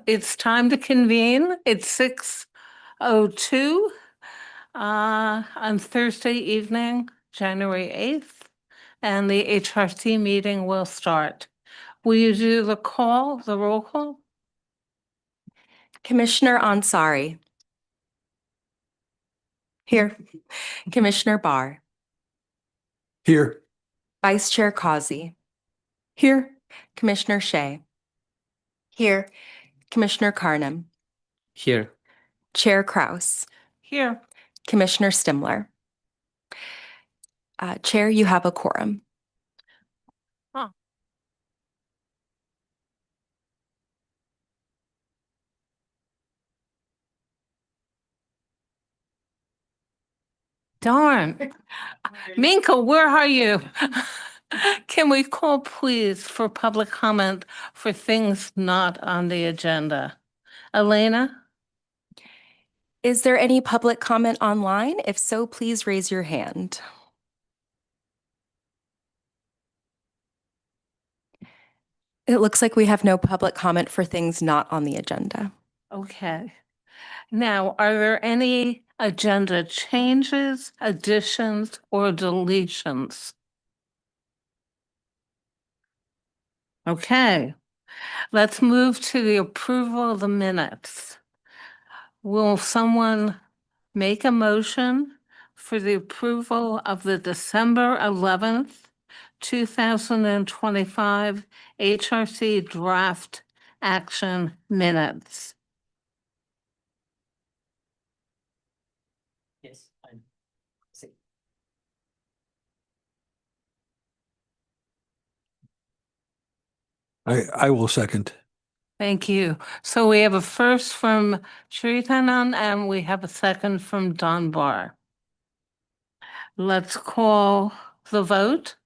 It's time to convene. It's 6:02 on Thursday evening, January 8th, and the HRC meeting will start. Will you do the roll call? Commissioner Ansari. Here. Commissioner Barr. Here. Vice Chair Causey. Here. Commissioner Shea. Here. Commissioner Carnum. Here. Chair Kraus. Here. Commissioner Stimler. Chair, you have a quorum. Darn. Minka, where are you? Can we call, please, for public comment for things not on the agenda? Elena? Is there any public comment online? If so, please raise your hand. It looks like we have no public comment for things not on the agenda. Okay. Now, are there any agenda changes, additions, or deletions? Okay. Let's move to the approval of the minutes. Will someone make a motion for the approval of the December 11th, 2025 HRC draft action minutes? Yes. I will second. Thank you. So we have a first from Shritanan and we have a second from Don Barr. Let's call the vote.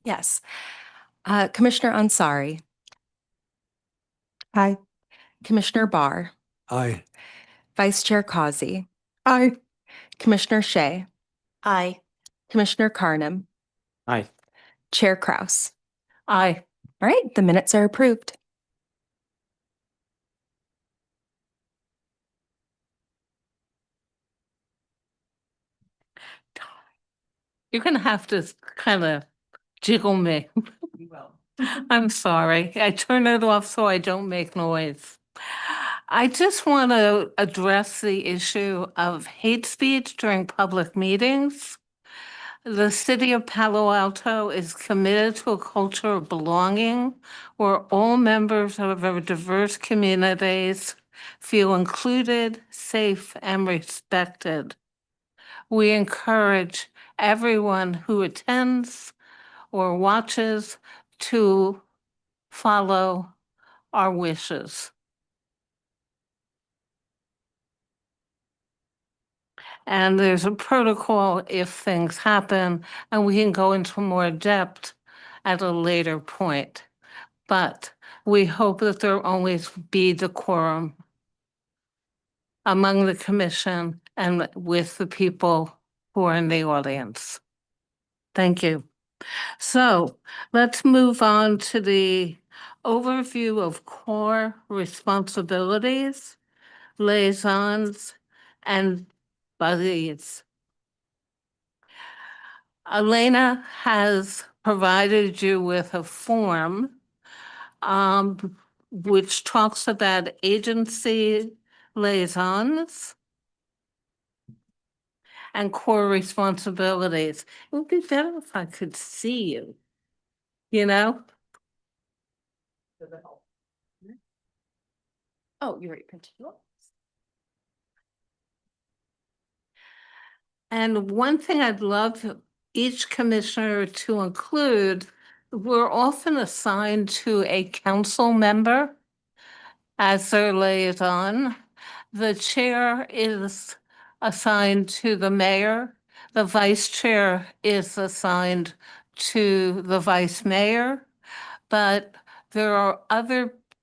Yes. Commissioner Ansari. Aye. Commissioner Barr. Aye. Vice Chair Causey. Aye. Commissioner Shea. Aye. Commissioner Carnum. Aye. Chair Kraus. Aye. All right, the minutes are approved. You're going to have to kind of jiggle me. I'm sorry. I turn it off so I don't make noise. I just want to address the issue of hate speech during public meetings. The city of Palo Alto is committed to a culture of belonging where all members of our diverse communities feel included, safe, and respected. We encourage everyone who attends or watches to follow our wishes. And there's a protocol if things happen, and we can go into more depth at a later point. But we hope that there always be decorum among the commission and with the people who are in the audience. Thank you. So let's move on to the overview of core responsibilities, liaisons, and buddies. Elena has provided you with a form which talks about agency liaisons and core responsibilities. It would be better if I could see you, you know? Oh, you're right, printed. And one thing I'd love each commissioner to include, we're often assigned to a council member as their liaison. The chair is assigned to the mayor. The vice chair is assigned to the vice mayor. But there are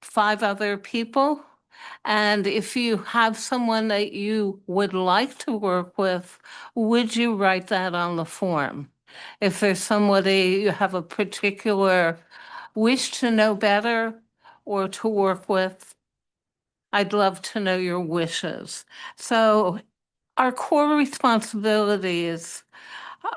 5 other people. And if you have someone that you would like to work with, would you write that on the form? If there's somebody you have a particular wish to know better or to work with, I'd love to know your wishes. So our core responsibilities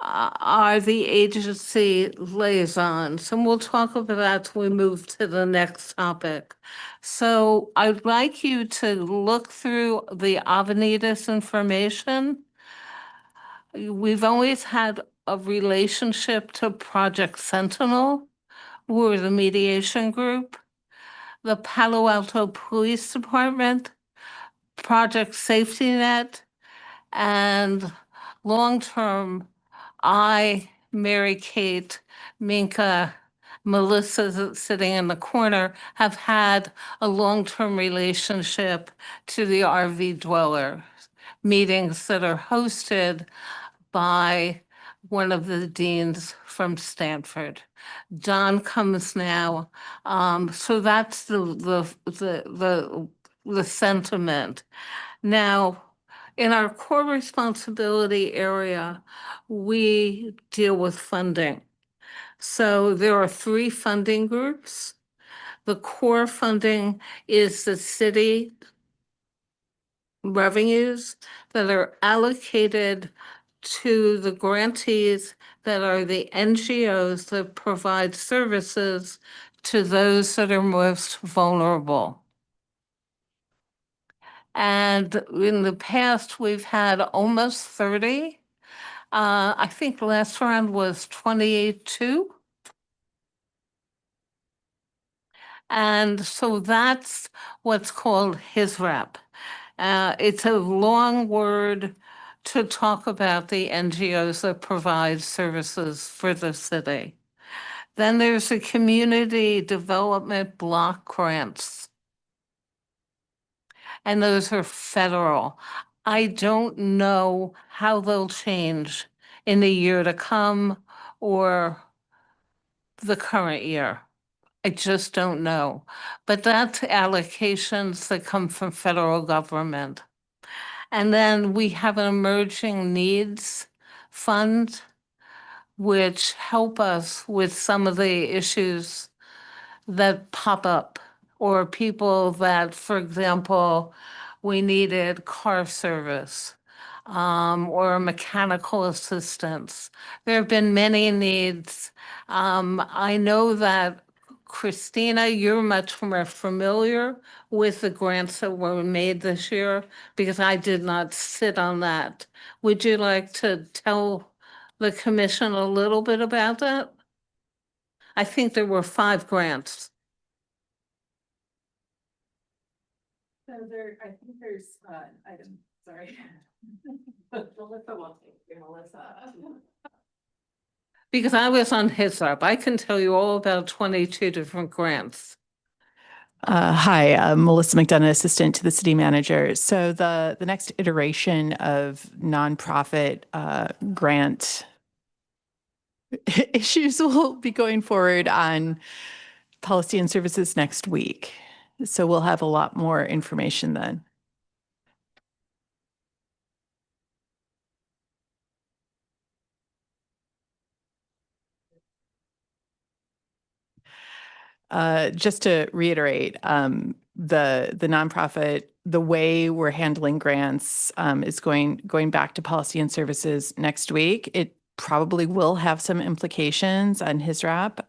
are the agency liaisons, and we'll talk about that when we move to the next topic. So I'd like you to look through the Avanitas information. We've always had a relationship to Project Sentinel, who are the mediation group, the Palo Alto Police Department, Project Safety Net, and long-term, Mary Kate, Minka, Melissa sitting in the corner, have had a long-term relationship to the RV dweller meetings that are hosted by one of the deans from Stanford. Don comes now. So that's the sentiment. Now, in our core responsibility area, we deal with funding. So there are 3 funding groups. The core funding is the city revenues that are allocated to the grantees that are the NGOs that provide services to those that are most vulnerable. And in the past, we've had almost 30. I think the last round was 28-2. And so that's what's called HISRAP. It's a long word to talk about the NGOs that provide services for the city. Then there's the community development block grants. And those are federal. I don't know how they'll change in the year to come or the current year. I just don't know. But that's allocations that come from federal government. And then we have an emerging needs fund, which help us with some of the issues that pop up, or people that, for example, we needed car service or mechanical assistance. There have been many needs. I know that Christina, you're much more familiar with the grants that were made this year because I did not sit on that. Would you like to tell the commission a little bit about that? I think there were 5 grants. So I think there's, item, sorry. Melissa will take you, Melissa. Because I was on HISRP. I can tell you all about 22 different grants. Hi, I'm Melissa McDonough, assistant to the city manager. So the next iteration of nonprofit grant issues will be going forward on policy and services next week. So we'll have a lot more information then. Just to reiterate, the nonprofit, the way we're handling grants is going back to policy and services next week. It probably will have some implications on HISRAP.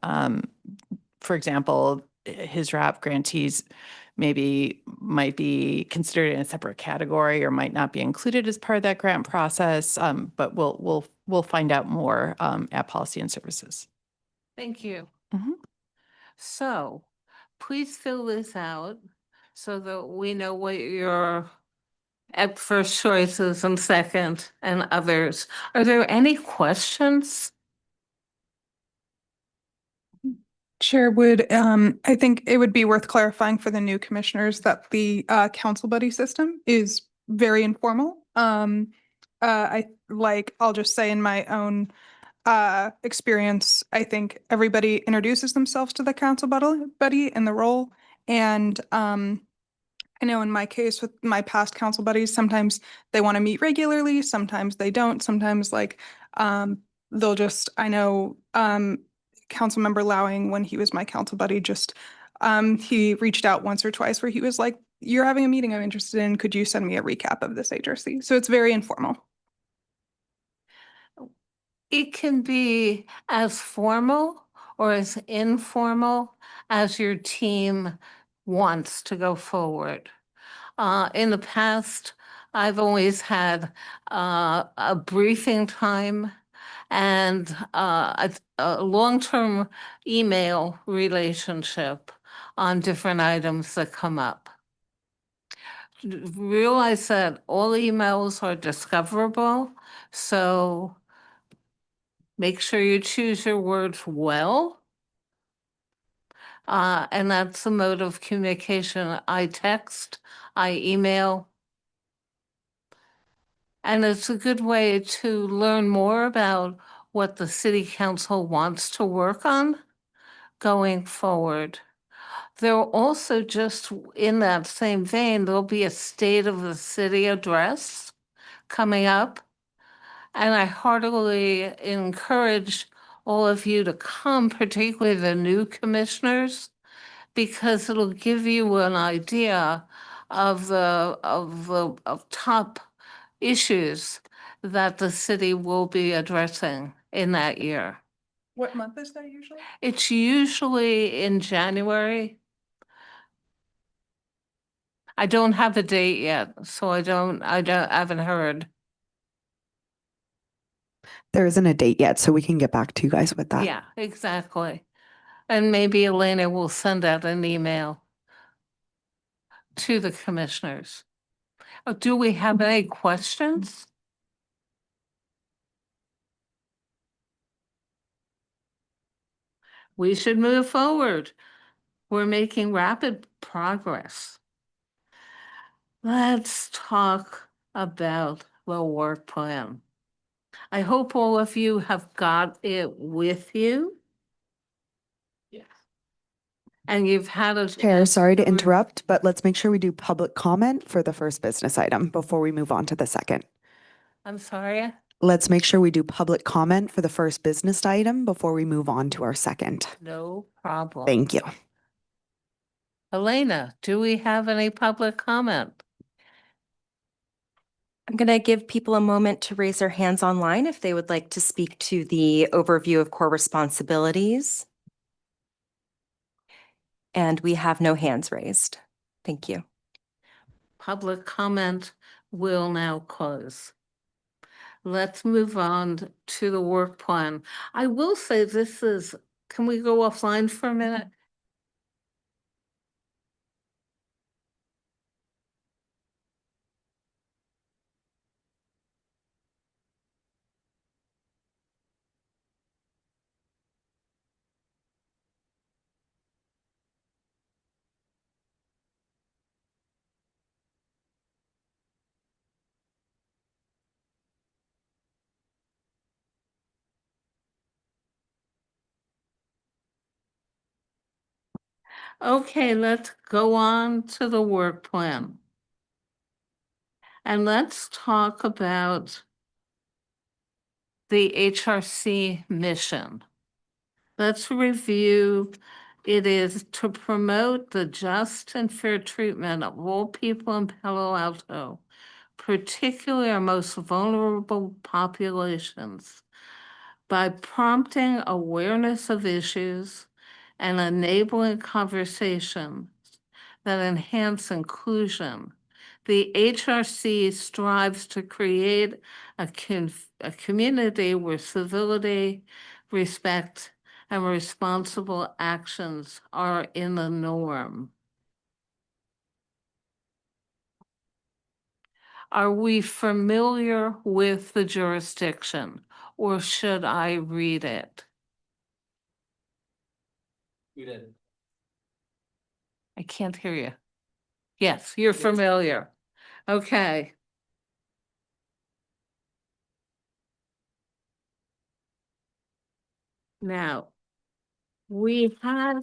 For example, HISRAP grantees might be considered in a separate category or might not be included as part of that grant process. But we'll find out more at policy and services. Thank you. Mhm. So please fill this out so that we know what your at first choices and second and others. Are there any questions? Chair, I think it would be worth clarifying for the new commissioners that the council buddy system is very informal. I'll just say in my own experience, I think everybody introduces themselves to the council buddy in the role. And I know in my case with my past council buddies, sometimes they want to meet regularly, sometimes they don't, sometimes they'll just, I know Councilmember Lowing, when he was my council buddy, he reached out once or twice where he was like, you're having a meeting I'm interested in. Could you send me a recap of this HRC? So it's very informal. It can be as formal or as informal as your team wants to go forward. In the past, I've always had a briefing time and a long-term email relationship on different items that come up. Realize that all emails are discoverable, so make sure you choose your words well. And that's the mode of communication. I text, I email. And it's a good way to learn more about what the city council wants to work on going forward. There'll also, just in that same vein, there'll be a state of the city address coming up. And I heartily encourage all of you to come, particularly the new commissioners, because it'll give you an idea of the top issues that the city will be addressing in that year. What month is that usually? It's usually in January. I don't have a date yet, so I haven't heard. There isn't a date yet, so we can get back to you guys with that. Yeah, exactly. And maybe Elena will send out an email to the commissioners. Do we have any questions? We should move forward. We're making rapid progress. Let's talk about the work plan. I hope all of you have got it with you. Yes. And you've had a Chair, sorry to chance interrupt, but let's make sure we do public comment for the first business item before we move on to the second. I'm sorry. Let's make sure we do public comment for the first business item before we move on to our second. No problem. Thank you. Elena, do we have any public comment? I'm going to give people a moment to raise their hands online if they would like to speak to the overview of core responsibilities. And we have no hands raised. Thank you. Public comment will now close. Let's move on to the work plan. I will say this is, can we go offline for a minute? Okay, let's go on to the work plan. And let's talk about the HRC mission. Let's review. It is to promote the just and fair treatment of all people in Palo Alto, particularly our most vulnerable populations, by prompting awareness of issues and enabling conversations that enhance inclusion. The HRC strives to create a community where civility, respect, and responsible actions are in the norm. Are we familiar with the jurisdiction, or should I read it? You did. I can't hear you. Yes, you're familiar. Okay. Now, we had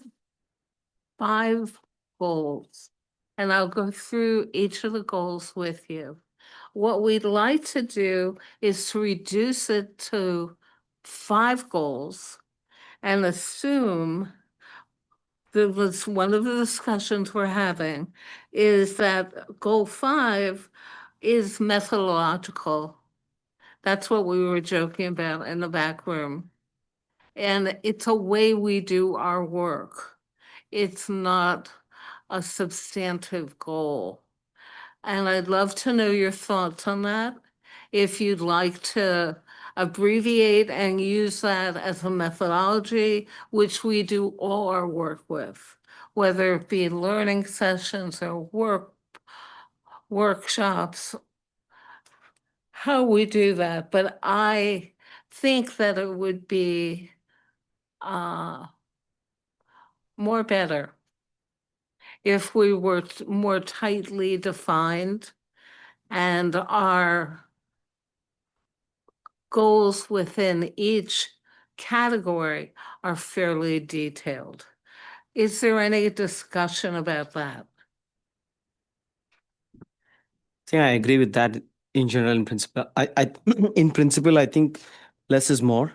5 goals, and I'll go through each of the goals with you. What we'd like to do is to reduce it to 5 goals and assume there was one of the discussions we're having is that goal 5 is methodological. That's what we were joking about in the back room. And it's a way we do our work. It's not a substantive goal. And I'd love to know your thoughts on that. If you'd like to abbreviate and use that as a methodology, which we do all our work with, whether it be learning sessions or workshops, how we do that. But I think that it would be more better if we were more tightly defined and our goals within each category are fairly detailed. Is there any discussion about that? Yeah, I agree with that in general, in principle. In principle, I think less is more.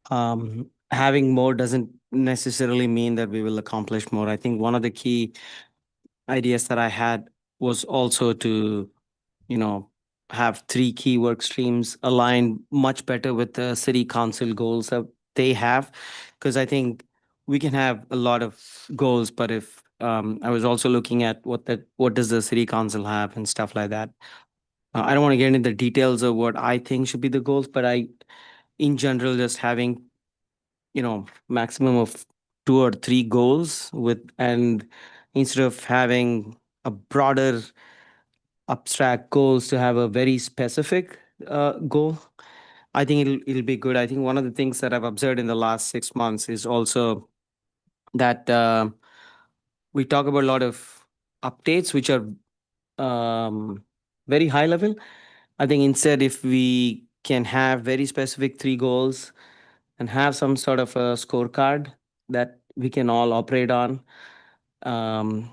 Having more doesn't necessarily mean that we will accomplish more. I think one of the key ideas that I had was also to, have 3 key work streams aligned much better with the city council goals that they have. Because I think we can have a lot of goals, but if I was also looking at what does the city council have and stuff like that. I don't want to get into the details of what I think should be the goals, but in general, just having, maximum of 2 or 3 goals and instead of having a broader abstract goals to have a very specific goal, I think it'll be good. I think one of the things that I've observed in the last 6 months is also that we talk about a lot of updates, which are very high level. I think instead, if we can have very specific 3 goals and have some sort of a scorecard that we can all operate on, and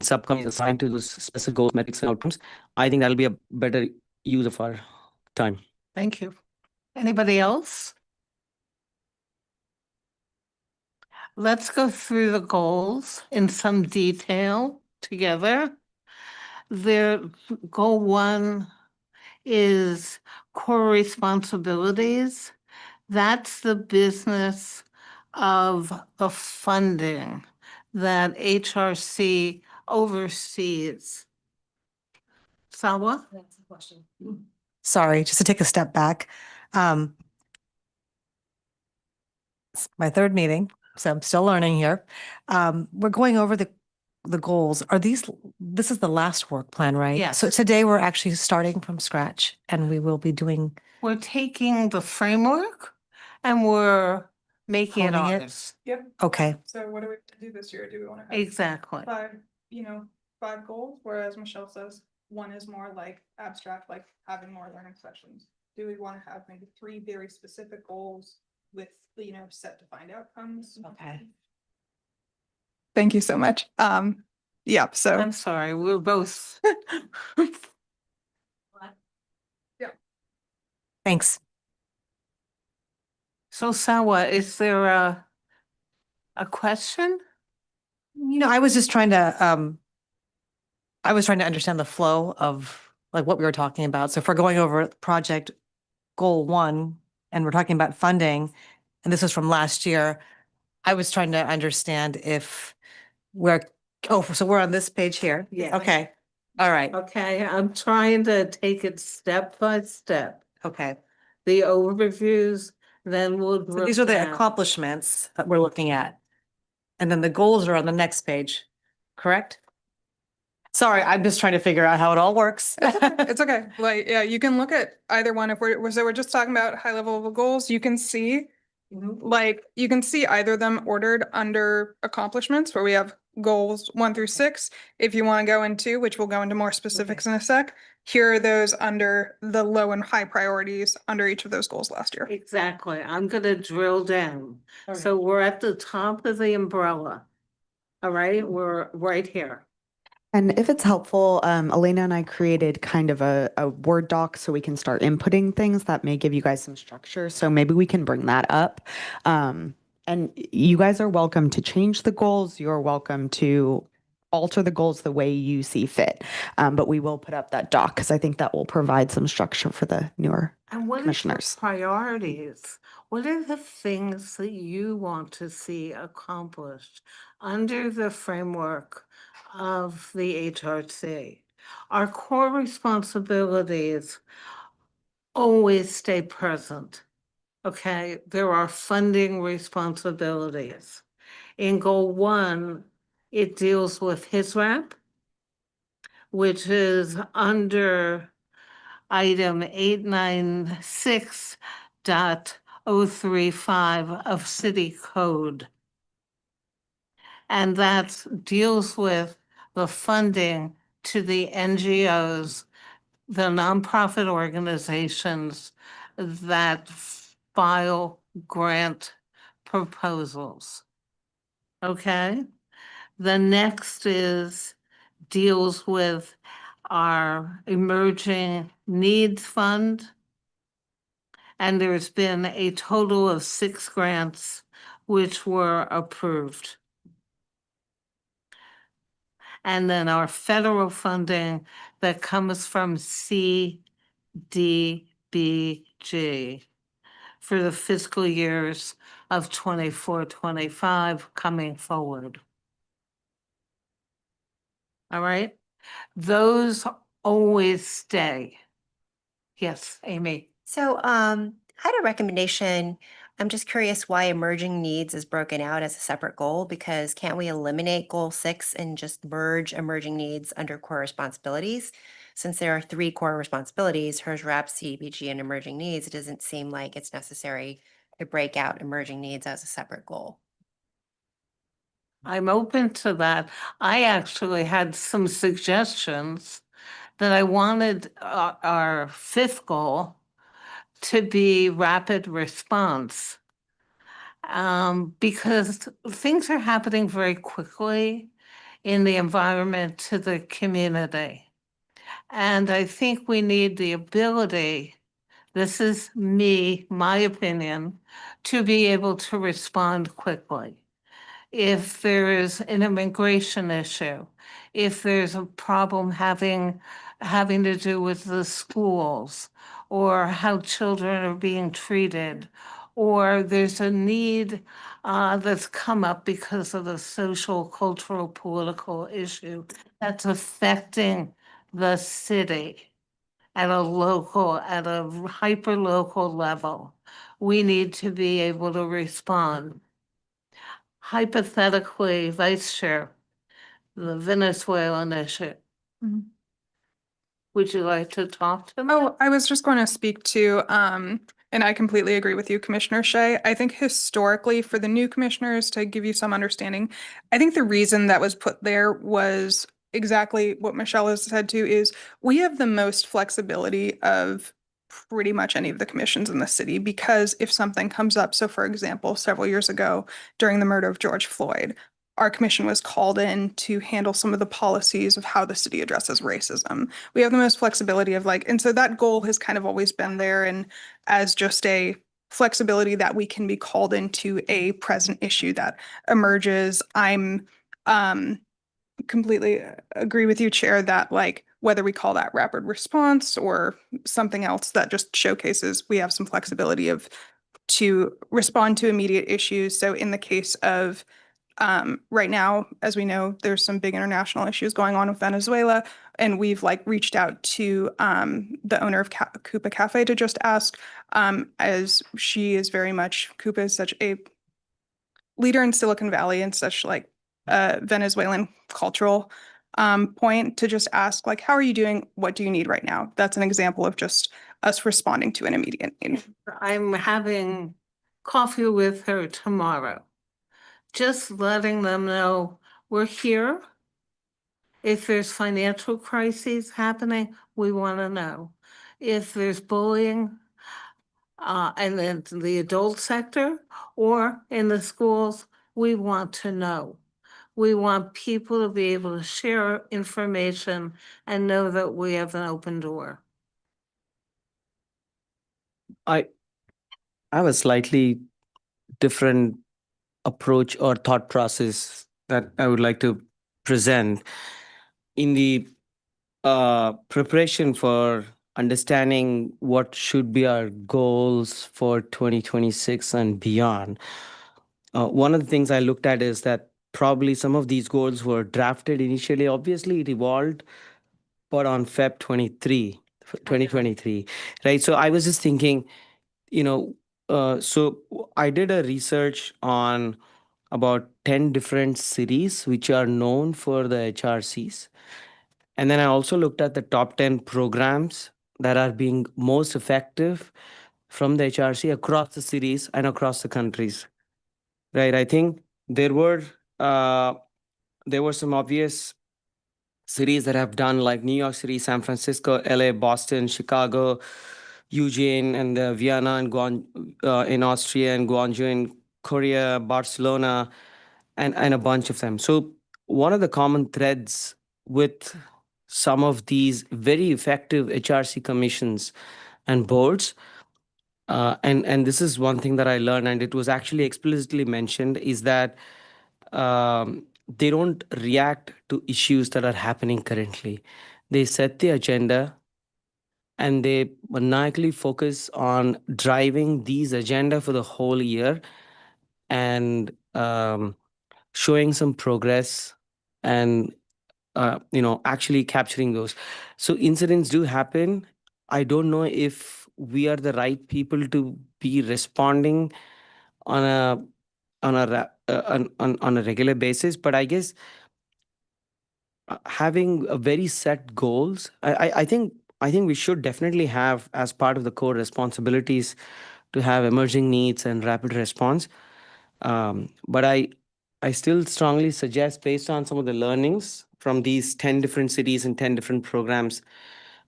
subcommittees assigned to those specific goals, metrics, and outcomes, I think that'll be a better use of our time. Thank you. Anybody else? Let's go through the goals in some detail together. Goal 1 is core responsibilities. That's the business of the funding that HRC oversees. Sawa? That's the question. Sorry, just to take a step back. It's my 3rd meeting, so I'm still learning here. We're going over the goals. This is the last work plan, right? Yes. So today we're actually starting from scratch and we will be doing, We're taking the framework and we're making it Honing it. ours. Yep. okay, So what do we have to do this year? Do we want to have Exactly. 5 goals, whereas Michelle says 1 is more like abstract, like having more learning sessions? Do we want to have maybe 3 very specific goals with, set defined outcomes? okay. Thank you so much. Yeah, so I'm sorry, we're both. Thanks. So Sawa, is there a question? I was just trying to, understand the flow of like what we were talking about. So if we're going over project goal 1 and we're talking about funding, and this was from last year, I was trying to understand if so we're on this page here? Yeah. Okay, all right, Okay, I'm trying to take it step by step. okay. The overviews, then we'll. So these are the accomplishments that we're looking at. And then the goals are on the next page, correct? Sorry, I'm just trying to figure out how it all works. it's okay. Like, yeah, you can look at either one. If we're just talking about high level goals, you can see either of them ordered under accomplishments where we have goals 1 through 6. If you want to go into, which we'll go into more specifics in a sec, here are those under the low and high priorities under each of those goals last year. Exactly, I'm gonna drill down. All right. So we're at the top of the umbrella. All right, we're right here. And if it's helpful, Elena and I created kind of a Word doc so we can start inputting things that may give you guys some structure. So maybe we can bring that up. And you guys are welcome to change the goals. You're welcome to alter the goals the way you see fit. But we will put up that doc because I think that will provide some structure for the newer And what are the commissioners. priorities? What are the things that you want to see accomplished under the framework of the HRC? Our core responsibilities always stay present. Okay, there are funding responsibilities. In goal 1, it deals with HISRAP, which is under item 896.035 of City Code. And that deals with the funding to the NGOs, the nonprofit organizations that file grant proposals. Okay? The next deals with our emerging needs fund. And there's been a total of 6 grants which were approved. And then our federal funding that comes from CDBG for the fiscal years of 24-25 coming forward. All right? Those always stay. Yes, Amy. So I had a recommendation. I'm just curious why emerging needs is broken out as a separate goal, because can't we eliminate goal 6 and just merge emerging needs under core responsibilities? Since there are 3 core responsibilities, HERS, RAP, CBG, and emerging needs, it doesn't seem like it's necessary to break out emerging needs as a separate goal. I'm open to that. I actually had some suggestions that I wanted our 5th goal to be rapid response. Because things are happening very quickly in the environment to the community. And I think we need the ability, this is me, my opinion, to be able to respond quickly. If there is an immigration issue, if there's a problem having to do with the schools or how children are being treated, or there's a need that's come up because of the social, cultural, political issue that's affecting the city at a hyper-local level, we need to be able to respond. Hypothetically, Vice Chair, the Venezuelan issue. Mhm. Would you like to talk to me? Oh, I was just going to speak to, and I completely agree with you, Commissioner Shea. I think historically, for the new commissioners, to give you some understanding, I think the reason that was put there was exactly what Michelle has said too, is we have the most flexibility of pretty much any of the commissions in the city, because if something comes up, so for example, several years ago during the murder of George Floyd, our commission was called in to handle some of the policies of how the city addresses racism. We have the most flexibility of and so that goal has kind of always been there, and as just a flexibility that we can be called into a present issue that emerges. I'm completely agree with you, Chair, that whether we call that rapid response or something else, that just showcases we have some flexibility to respond to immediate issues. So in the case of right now, as we know, there's some big international issues going on with Venezuela, and we've reached out to the owner of Coupa Cafe to just ask, as she is very much, Coupa is such a leader in Silicon Valley and such Venezuelan cultural point, to just ask how are you doing? What do you need right now? That's an example of just us responding to an immediate need. I'm having coffee with her tomorrow. Just letting them know we're here. If there's financial crises happening, we want to know. If there's bullying, and in the adult sector or in the schools, we want to know. We want people to be able to share information and know that we have an open door. I have a slightly different approach or thought process that I would like to present in the preparation for understanding what should be our goals for 2026 and beyond. One of the things I looked at is that probably some of these goals were drafted initially. Obviously, it evolved, but on Feb 2023, right? So I was just thinking, so I did a research on about 10 different cities which are known for the HRCs. And then I also looked at the top 10 programs that are being most effective from the HRC across the cities and across the countries. Right. I think uh, there were some obvious cities that have done, like New York City, San Francisco, LA, Boston, Chicago, Eugene, and Vienna and in Austria, and Guangzhou in Korea, Barcelona, and a bunch of them. So one of the common threads with some of these very effective HRC commissions and boards, and this is one thing that I learned, and it was actually explicitly mentioned, is that they don't react to issues that are happening currently. They set the agenda and they maniacally focus on driving these agenda for the whole year and showing some progress and actually capturing those. So incidents do happen. I don't know if we are the right people to be responding on a on a regular basis, but I guess having a very set goals, I think we should definitely have, as part of the core responsibilities, to have emerging needs and rapid response. But I still strongly suggest, based on some of the learnings from these 10 different cities and 10 different programs,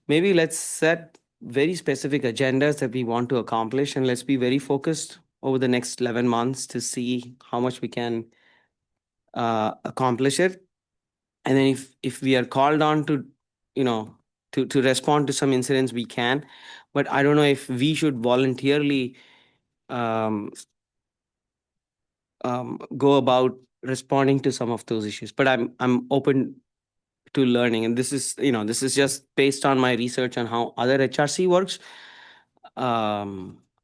maybe let's set very specific agendas that we want to accomplish, and let's be very focused over the next 11 months to see how much we can accomplish it. And then if we are called on to, to respond to some incidents, we can. But I don't know if we should voluntarily um, go about responding to some of those issues. But I'm open to learning, and this is just based on my research on how other HRC works.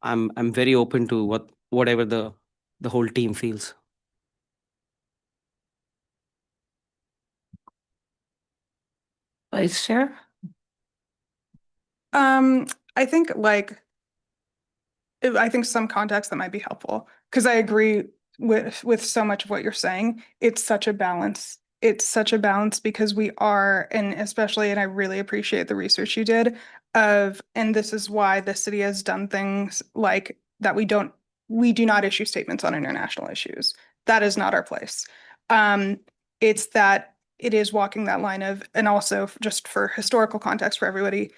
I'm very open to whatever the whole team feels. Vice Chair? I think I think some context that might be helpful, because I agree with so much of what you're saying. It's such a balance. It's such a balance because we are, and especially, and I really appreciate the research you did and this is why the city has done things like that. We do not issue statements on international issues. That is not our place. It's that it is walking that line of, and also just for historical context for everybody,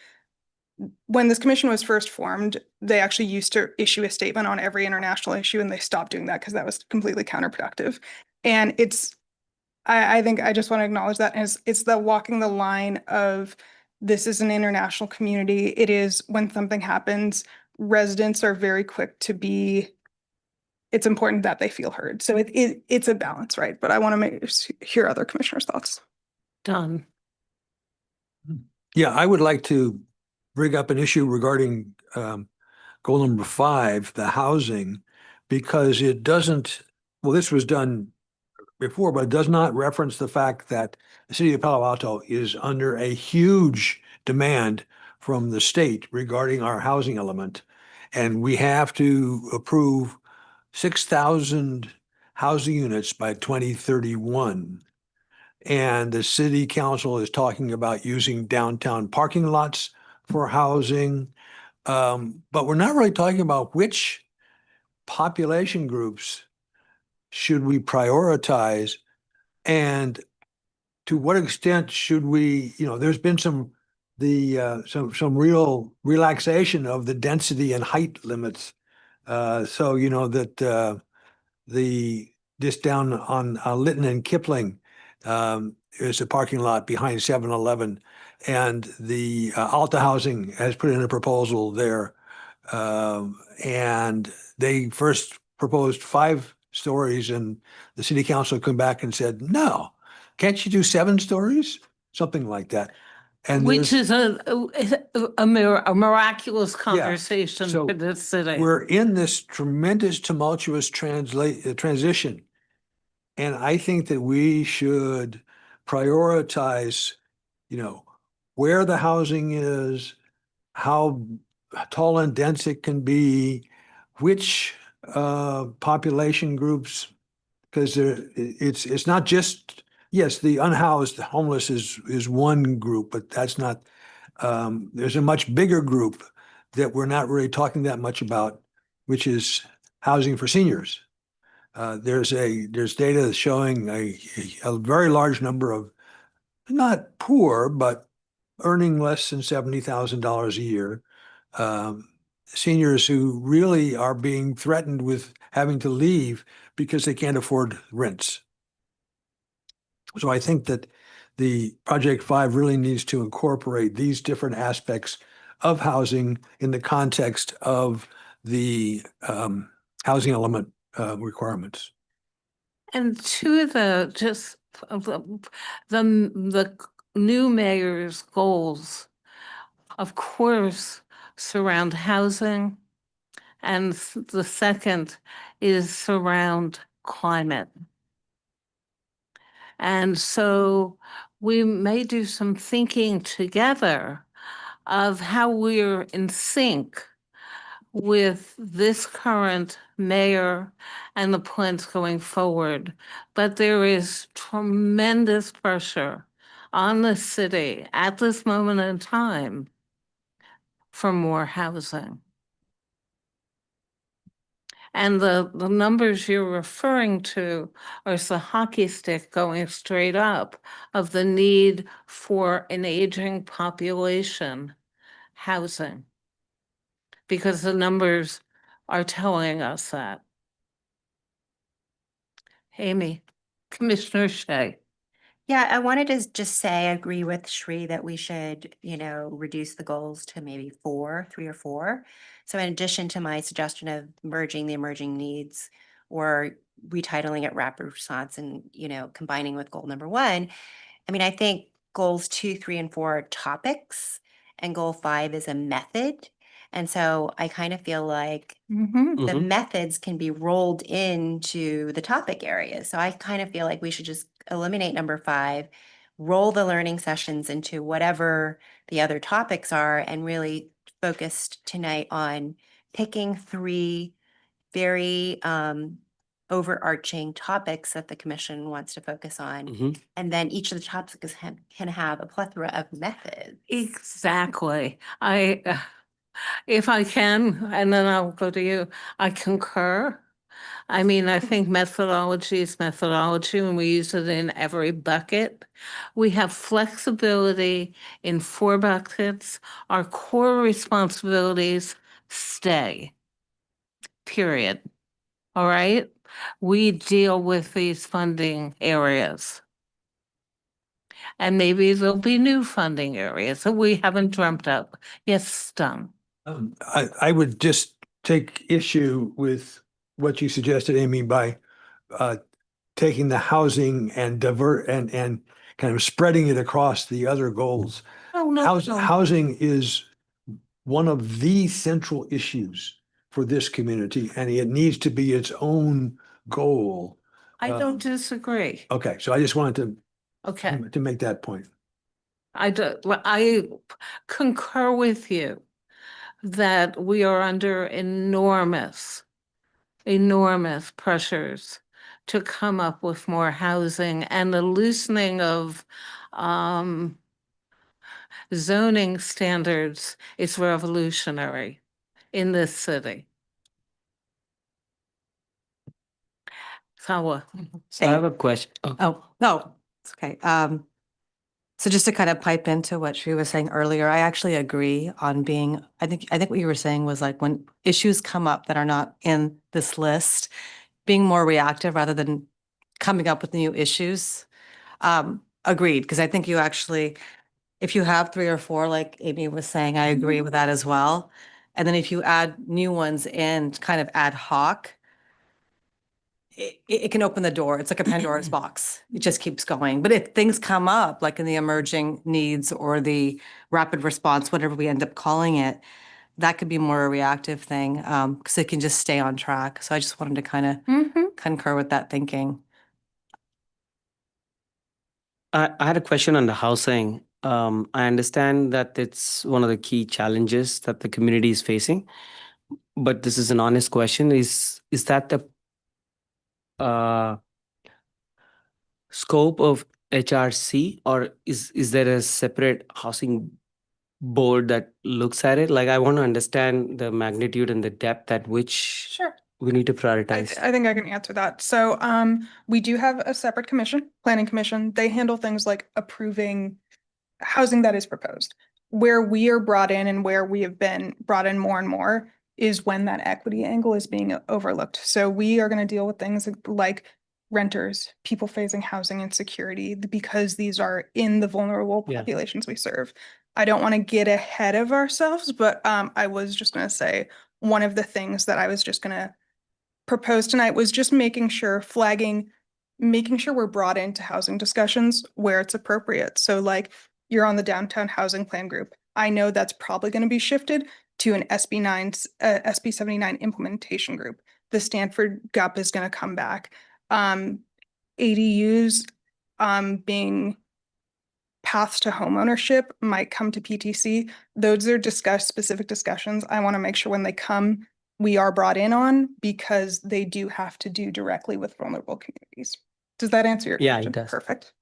when this commission was first formed, they actually used to issue a statement on every international issue, and they stopped doing that because that was completely counterproductive. And I think I just want to acknowledge that as it's the walking the line of, this is an international community. It is, when something happens, residents are very quick to be, it's important that they feel heard. So it's a balance, right? But I want to hear other commissioners' thoughts. Done. Yeah, I would like to bring up an issue regarding goal number 5, the housing, because it doesn't, well, this was done before, but it does not reference the fact that the city of Palo Alto is under a huge demand from the state regarding our housing element. And we have to approve 6,000 housing units by 2031. And the city council is talking about using downtown parking lots for housing. But we're not really talking about which population groups should we prioritize, and to what extent should we, there's been some real relaxation of the density and height limits. So, that the just down on Lytton and Kipling, is a parking lot behind 7-Eleven. And the Alta Housing has put in a proposal there. And they first proposed 5 stories, and the city council come back and said, no, can't you do 7 stories? Something like that. And Which there's- is a miraculous conversation so for the city. we're in this tremendous tumultuous transition. And I think that we should prioritize, where the housing is, how tall and dense it can be, which population groups, because it's not just, yes, the unhoused homeless is one group, but that's not, there's a much bigger group that we're not really talking that much about, which is housing for seniors. There's data showing a very large number of not poor, but earning less than $70,000 a year, seniors who really are being threatened with having to leave because they can't afford rents. So I think that the Project 5 really needs to incorporate these different aspects of housing in the context of the housing element requirements. And to the new mayor's goals, of course, surround housing. And the second is surround climate. And so we may do some thinking together of how we're in sync with this current mayor and the plans going forward. But there is tremendous pressure on the city at this moment in time for more housing. And the numbers you're referring to are the hockey stick going straight up of the need for an aging population housing. Because the numbers are telling us that. Amy, Commissioner Shea. Yeah, I wanted to just say, I agree with Shri that we should, reduce the goals to maybe 3 or 4. So in addition to my suggestion of merging the emerging needs or retitling it rapid response and, combining with goal number 1, I think goals 2, 3, and 4 are topics and goal 5 is a method. And so I kind of feel like the methods can be rolled into the topic areas. So I kind of feel like we should just eliminate number 5, roll the learning sessions into whatever the other topics are, and really focused tonight on picking 3 very overarching topics that the commission wants to focus on. And then each of the topics can have a plethora of methods. Exactly. If I can, and then I'll go to you, I concur. I think methodology is methodology and we use it in every bucket. We have flexibility in 4 buckets. Our core responsibilities stay, period. All right? We deal with these funding areas. And maybe there'll be new funding areas that we haven't dreamt up. Yes, Don. I would just take issue with what you suggested, Amy, by taking the housing and and kind of spreading it across the other goals. Oh, no, no. Housing is one of the central issues for this community, and it needs to be its own goal. I don't disagree. Okay, so I just wanted Okay. to make that point. I concur with you that we are under enormous pressures to come up with more housing, and the loosening of zoning standards is revolutionary in this city. Sawa. So I have a question. Oh, no, it's okay. So just to kind of pipe into what she was saying earlier, I actually agree on I think what you were saying was like when issues come up that are not in this list, being more reactive rather than coming up with new issues. Agreed, because I think you actually, if you have 3 or 4, like Amy was saying, I agree with that as well. And then if you add new ones in kind of ad hoc, it can open the door. It's like a Pandora's box. It just keeps going. But if things come up, like in the emerging needs or the rapid response, whatever we end up calling it, that could be more a reactive thing, because it can just stay on track. So I just wanted to kind of Mhm. concur with that thinking. I had a question on the housing. I understand that it's one of the key challenges that the community is facing, but this is an honest question. Is that the uh, scope of HRC, or is there a separate housing board that looks at it? Like, I want to understand the magnitude and the depth at which Sure. we need to I, prioritize. I think I can answer that. So, we do have a separate commission, planning commission. They handle things like approving housing that is proposed. Where we are brought in and where we have been brought in more and more is when that equity angle is being overlooked. So we are going to deal with things like renters, people facing housing insecurity, because these are in the vulnerable Yeah. populations we serve. I don't want to get ahead of ourselves, but I was just going to say one of the things that I was just going to propose tonight was just making sure we're brought into housing discussions where it's appropriate. So like you're on the downtown housing plan group. I know that's probably going to be shifted to an SB 79 implementation group. The Stanford GUP is going to come back. ADUs being paths to homeownership might come to PTC. Those are specific discussions. I want to make sure when they come, we are brought in on, because they do have to do directly with vulnerable communities. Does that answer your Yeah, question? it does. Perfect.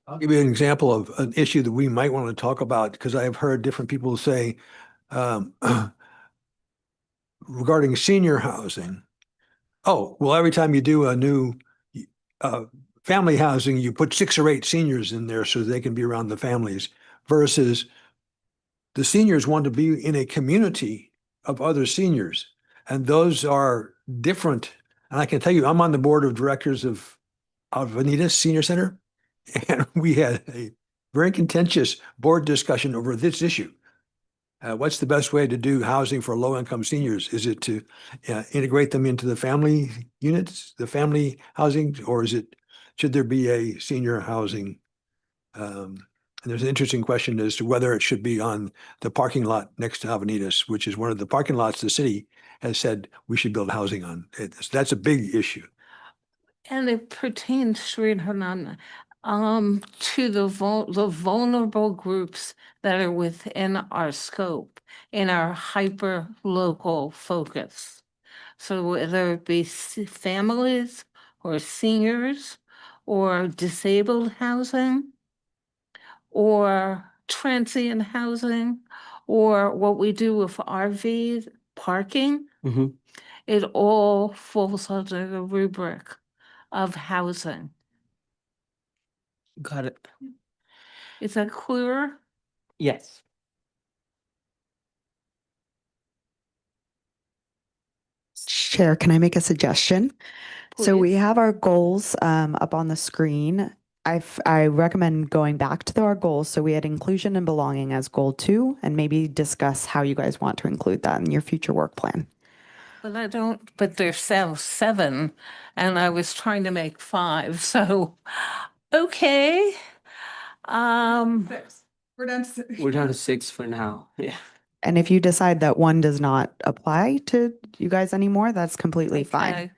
I'll give you an example of an issue that we might want to talk about, because I have heard different people say um, regarding senior housing. Oh, well, every time you do a new uh, family housing, you put 6 or 8 seniors in there so they can be around the families, versus the seniors want to be in a community of other seniors. And those are different. And I can tell you, I'm on the board of directors of Anita Senior Center, and we had a very contentious board discussion over this issue. What's the best way to do housing for low-income seniors? Is it to integrate them into the family units, the family housing, or should there be a senior housing? And there's an interesting question as to whether it should be on the parking lot next to Avenidas, which is one of the parking lots the city has said we should build housing on. That's a big issue. And it pertains, Sridharan, to the vulnerable groups that are within our scope, in our hyper-local focus. So whether it be families or seniors or disabled housing or transient housing, or what we do with RV parking, Mhm. it all falls under the rubric of housing. Got it. Is that clearer? Yes. Chair, can I make a suggestion? So we Please. have our goals up on the screen. I recommend going back to our goals. So we had inclusion and belonging as goal 2, and maybe discuss how you guys want to include that in your future work plan. But there's 7, and I was trying to make 5, so, okay. We're done. To We're down to 6 for now. Yeah. And if you decide that one does not apply to you guys anymore, that's completely fine. Okay.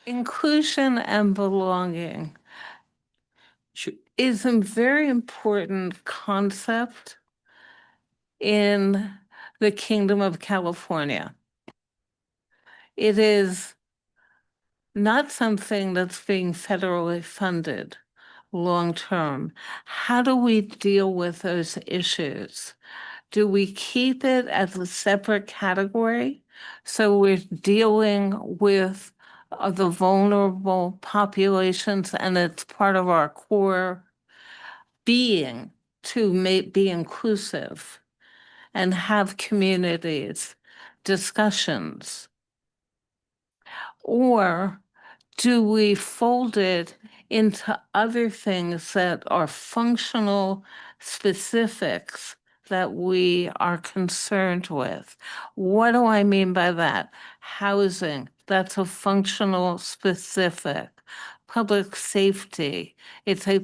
Inclusion and belonging Should, is a very important concept in the Kingdom of California. It is not something that's being federally funded long-term. How do we deal with those issues? Do we keep it as a separate category? So we're dealing with the vulnerable populations, and it's part of our core being to be inclusive. and have communities, discussions? Or do we fold it into other things that are functional specifics that we are concerned with? What do I mean by that? Housing, that's a functional specific. Public safety, it's a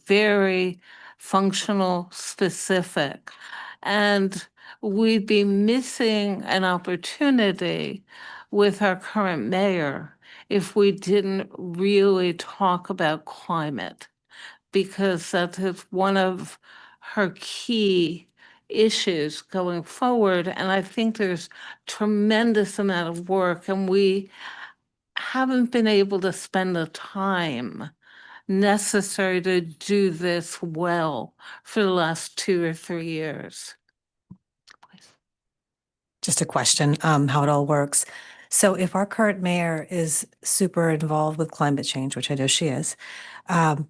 very functional specific. And we'd be missing an opportunity with our current mayor if we didn't really talk about climate, because that is one of her key issues going forward. And I think there's tremendous amount of work, and we haven't been able to spend the time necessary to do this well for the last 2 or 3 years. Just a question, how it all works. So if our current mayor is super involved with climate change, which I know she wouldn't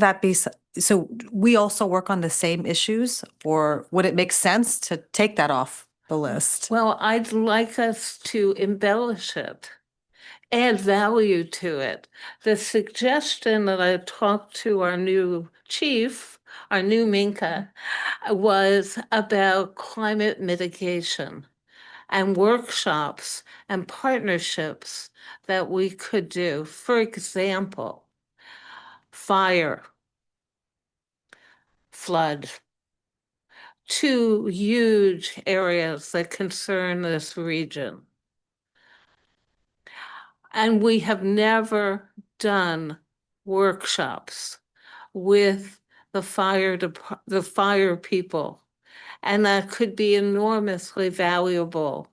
that be, so we also work on the same issues, or would it make sense to take that off the list? Well, I'd like us to embellish it, add value to it. The suggestion that I talked to our new chief, our new Minka, was about climate mitigation and workshops and partnerships that we could do. For example, fire, flood, 2 huge areas that concern this region. And we have never done workshops with the fire people. And that could be enormously valuable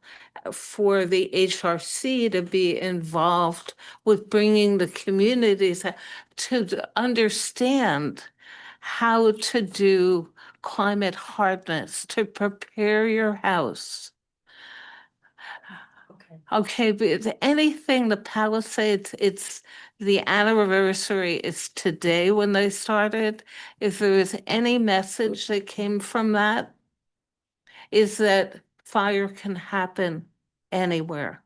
for the HRC to be involved with bringing the communities to understand how to do climate hardness, to prepare your house. Okay, but anything, the Palisades, it's the anniversary is today when they started. If there was any message that came from that, is that fire can happen anywhere.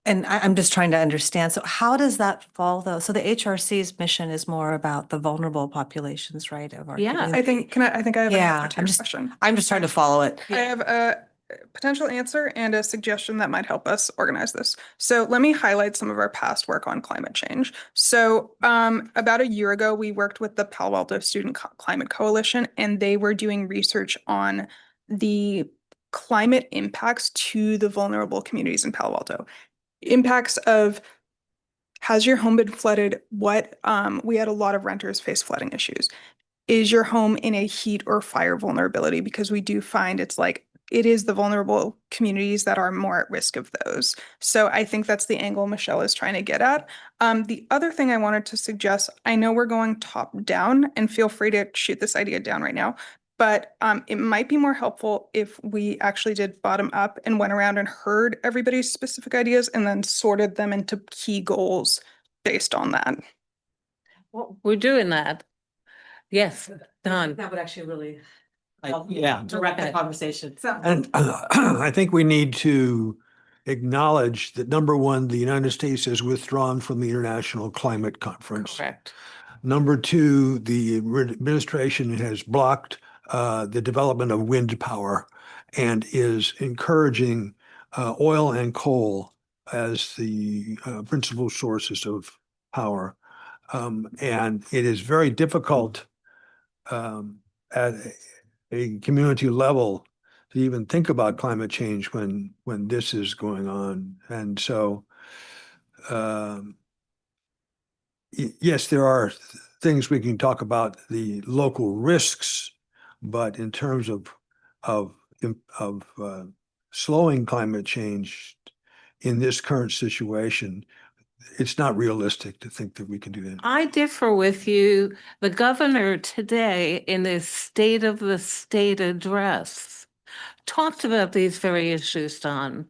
And I'm just trying to understand. So how does that fall though? So the HRC's mission is more about the vulnerable populations, right? Of our Yeah. community. I think I have an Yeah, answer to I'm your just, question. I'm just trying to follow it. I have a potential answer and a suggestion that might help us organize this. So let me highlight some of our past work on climate change. So about a year ago, we worked with the Palo Alto Student Climate Coalition, and they were doing research on the climate impacts to the vulnerable communities in Palo Alto. Impacts of, has your home been flooded? What we had a lot of renters face flooding issues. Is your home in a heat or fire vulnerability? Because we do find it is the vulnerable communities that are more at risk of those. So I think that's the angle Michelle is trying to get at. The other thing I wanted to suggest, I know we're going top down, and feel free to shoot this idea down right now, but it might be more helpful if we actually did bottom up and went around and heard everybody's specific ideas and then sorted them into key goals based on that. Well, we're doing that. Yes, done. That would actually really Yeah. direct the conversation. And I think we need to acknowledge that, number one, the United States has withdrawn from the International Climate Conference. Correct. Number two, the administration has blocked the development of wind power and is encouraging oil and coal as the principal sources of power. And it is very difficult at a community level to even think about climate change when this is going on. And so, yes, there are things we can talk about the local risks, but in terms of slowing climate change in this current situation, it's not realistic to think that we can do that. I differ with you. The governor today in his State of the State address talked about these very issues, Don,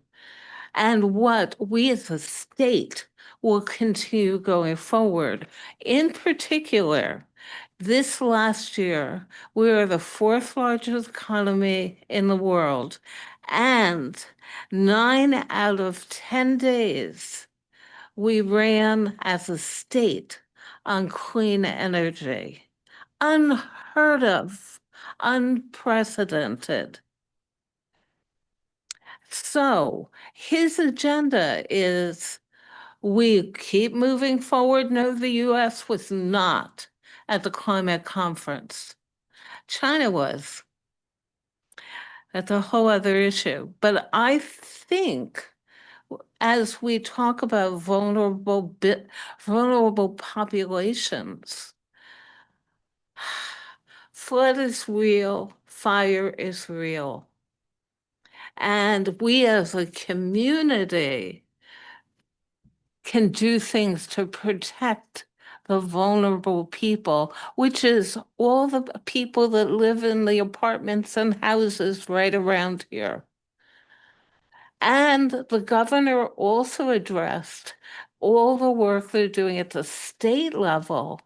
and what we as a state will continue going forward. In particular, This last year, we are the fourth largest economy in the world, and 9 out of 10 days, we ran as a state on clean energy. Unheard of, unprecedented. So his agenda is we keep moving forward. No, the US was not at the climate conference. China was. That's a whole other issue. But I think as we talk about vulnerable populations, flood is real, fire is real. And we as a community can do things to protect the vulnerable people, which is all the people that live in the apartments and houses right around here. And the governor also addressed all the work they're doing at the state level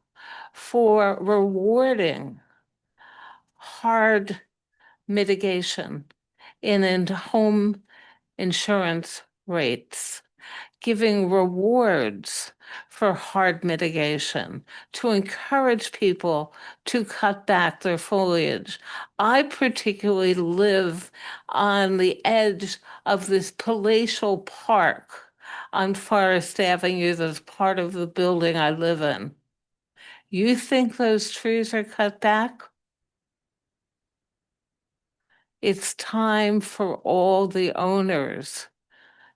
for rewarding hard mitigation in home insurance rates, giving rewards for hard mitigation to encourage people to cut back their foliage. I particularly live on the edge of this palatial park on Forest Avenue that's part of the building I live in. You think those trees are cut back? It's time for all the owners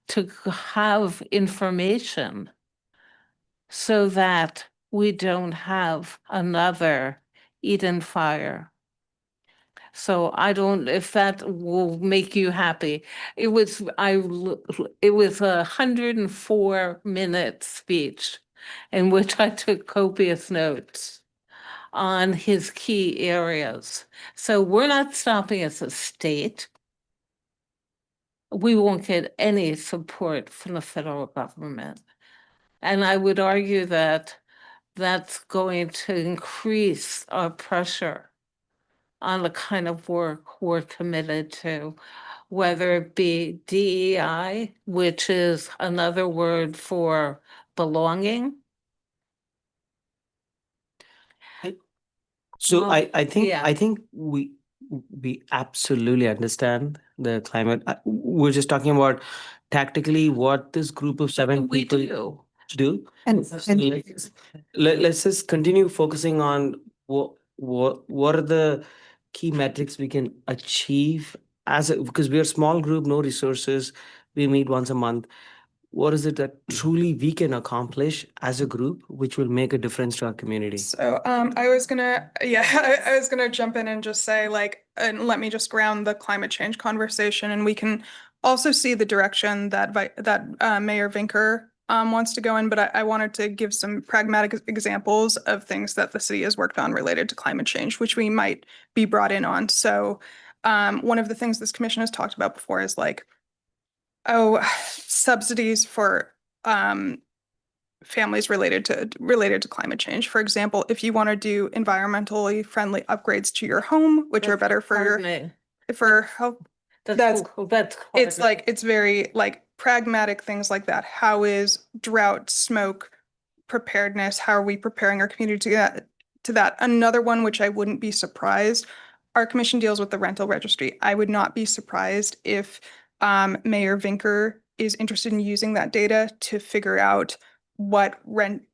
to have information so that we don't have another Eden fire. So I don't, if that will make you happy. It was a 104-minute speech in which I took copious notes on his key areas. So we're not stopping as a state. We won't get any support from the federal government. And I would argue that that's going to increase our pressure on the kind of work we're committed to, whether it be DEI, which is another word for belonging. So Well, I think yeah. I think we absolutely understand the climate. We're just talking about tactically what this group of seven We people do. do. And Let's just continue focusing on what are the key metrics we can achieve as a, because we're a small group, no resources. We meet once a month. What is it that truly we can accomplish as a group, which will make a difference to our community? So I was gonna, yeah, I was gonna jump in and just say like, and let me just ground the climate change conversation, and we can also see the direction that Mayor Vinker wants to go in. But I wanted to give some pragmatic examples of things that the city has worked on related to climate change, which we might be brought in on. So one of the things this commission has talked about before is like, oh, subsidies for families related to climate change. For example, if you want to do environmentally friendly upgrades to your home, which are better for for health. That's it's like it's very like pragmatic things like that. How is drought, smoke, preparedness? How are we preparing our community to that? Another one which I wouldn't be surprised. Our commission deals with the rental registry. I would not be surprised if Mayor Vinker is interested in using that data to figure out what rental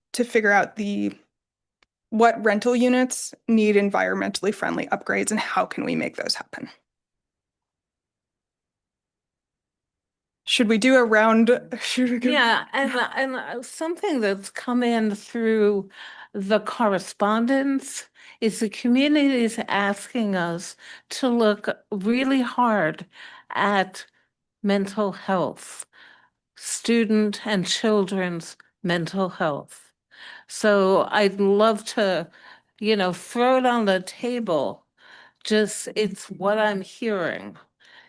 units need environmentally friendly upgrades and how can we make those happen. Should we do a round? Yeah, and something that's come in through the correspondence is the community is asking us to look really hard at mental health, student and children's mental health. So I'd love to, throw it on the table. Just it's what I'm hearing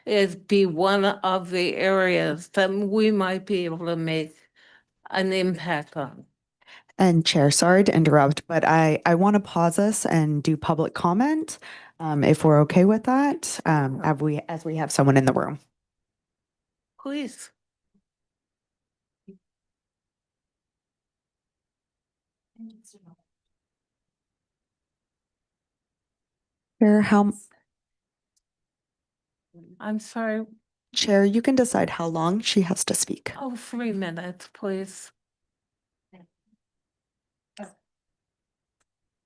is be one of the areas that we might be able to make an impact on. And Chair, sorry to interrupt, but I want to pause us and do public comment, if we're okay with that, as we have someone in the room. Please. I'm sorry. Chair, you can decide how long she has to speak. Oh, 3 minutes, please.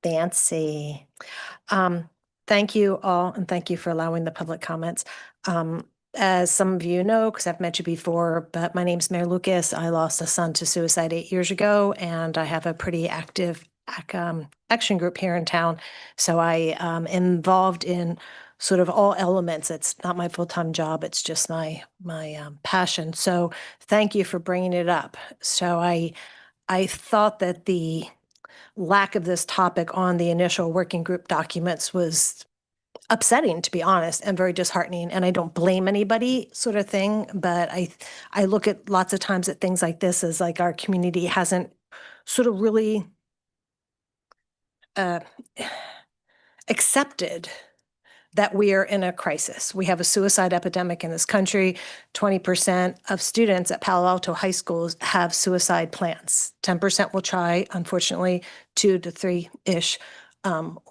Fancy. Thank you all, and thank you for allowing the public comments. As some of you know, because I've met you before, but my name's Mary Lucas. I lost a son to suicide 8 years ago, and I have a pretty active action group here in town. So I am involved in sort of all elements. It's not my full-time job. It's just my passion. So thank you for bringing it up. So I thought that the lack of this topic on the initial working group documents was upsetting, to be honest, and very disheartening. And I don't blame anybody, sort of thing. But I look at lots of times at things like this as like our community hasn't sort of really accepted that we are in a crisis. We have a suicide epidemic in this country. 20% of students at Palo Alto high schools have suicide plans. 10% will try, unfortunately, 2 to 3-ish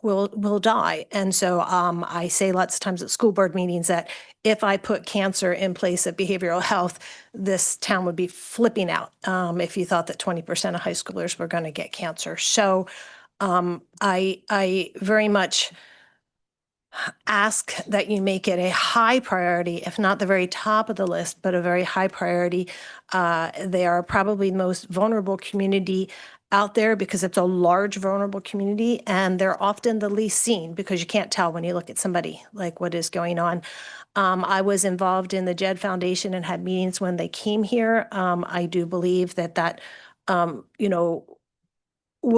will die. And so I say lots of times at school board meetings that if I put cancer in place of behavioral health, this town would be flipping out if you thought that 20% of high schoolers were going to get cancer. So I very much ask that you make it a high priority, if not the very top of the list, but a very high priority. They are probably the most vulnerable community out there because it's a large vulnerable community, and they're often the least seen because you can't tell when you look at somebody like what is going on. I was involved in the JED Foundation and had meetings when they came here. I do believe that will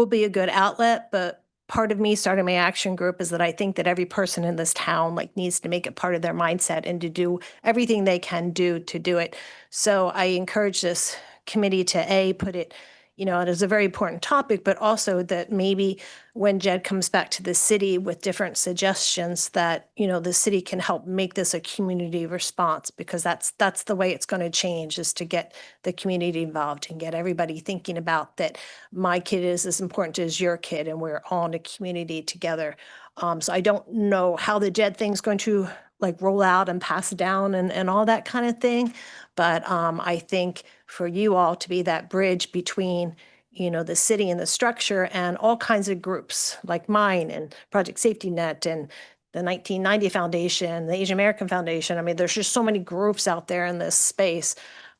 be a good outlet, but part of me starting my action group is that I think that every person in this town like needs to make it part of their mindset and to do everything they can do to do it. So I encourage this committee to put it, it is a very important topic, but also that maybe when Jed comes back to the city with different suggestions that, the city can help make this a community response, because that's the way it's going to change, is to get the community involved and get everybody thinking about that my kid is as important as your kid and we're all in a community together. So I don't know how the JED thing's going to like roll out and pass down and all that kind of thing. But I think for you all to be that bridge between, the city and the structure and all kinds of groups like mine and Project Safety Net and the 1990 Foundation, the Asian American Foundation. I mean, there's just so many groups out there in this space.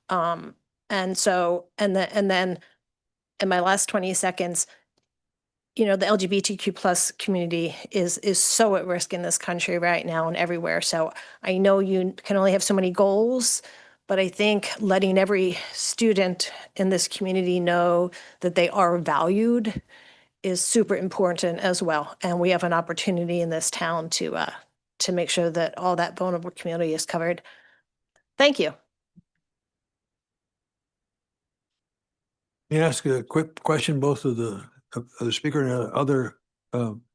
And then in my last 20 seconds, the LGBTQ plus community is so at risk in this country right now and everywhere. So I know you can only have so many goals, but I think letting every student in this community know that they are valued is super important as well. And we have an opportunity in this town to make sure that all that vulnerable community is covered. Thank you. May I ask a quick question, both of the speaker and other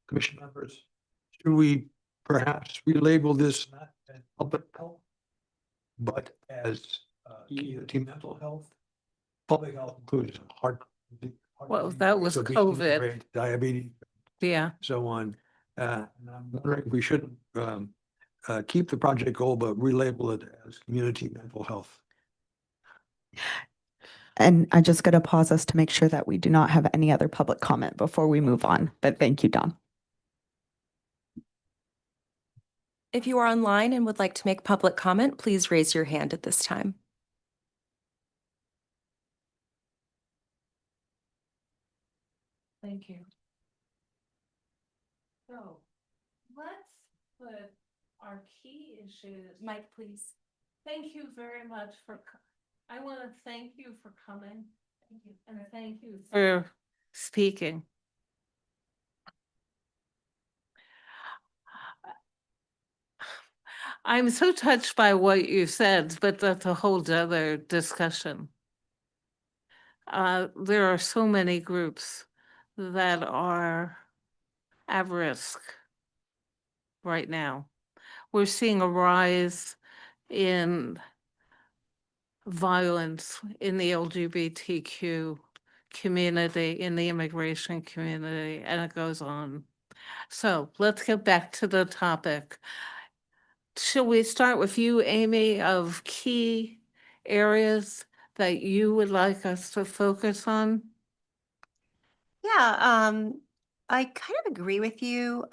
commission members? Should we perhaps relabel this not as public health, but as community mental health? Public health includes heart. Well, that was obesity, COVID. diabetes, Yeah. so on. And I'm wondering if we shouldn't keep the project goal, but relabel it as community mental health. And I just got to pause us to make sure that we do not have any other public comment before we move on. But thank you, Don. If you are online and would like to make public comment, please raise your hand at this time. Thank you. So let's put our key issues. Mike, please. Thank you very much I want to thank you for coming. Thank you. And thank you for speaking. I'm so touched by what you said, but that's a whole other discussion. there are so many groups that are at risk right now. We're seeing a rise in violence in the LGBTQ community, in the immigration community, and it goes on. So let's get back to the topic. Shall we start with you, Amy, of key areas that you would like us to focus on? Yeah, I kind of agree with you,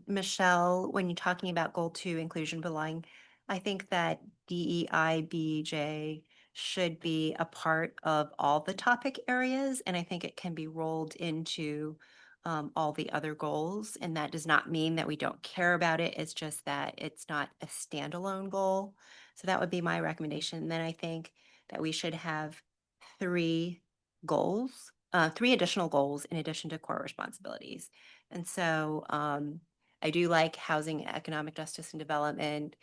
Michelle, when you're talking about goal 2, inclusion belonging. I think that DEIBJ should be a part of all the topic areas, and I think it can be rolled into all the other goals. And that does not mean that we don't care about it. It's just that it's not a standalone goal. So that would be my recommendation. And then I think that we should have 3 goals, 3 additional goals in addition to core responsibilities. And so I do like housing, economic justice, and development.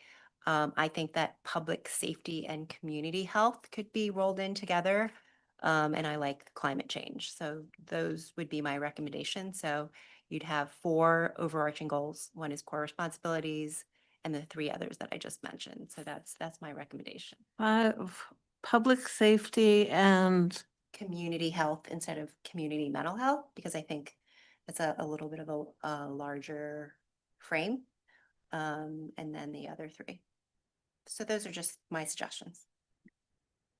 I think that public safety and community health could be rolled in together. And I like climate change. So those would be my recommendations. So you'd have 4 overarching goals. One is core responsibilities, and the 3 others that I just mentioned. So that's my recommendation. Public safety and Community health instead of community mental health, because I think it's a little bit of a larger frame. And then the other 3. So those are just my suggestions.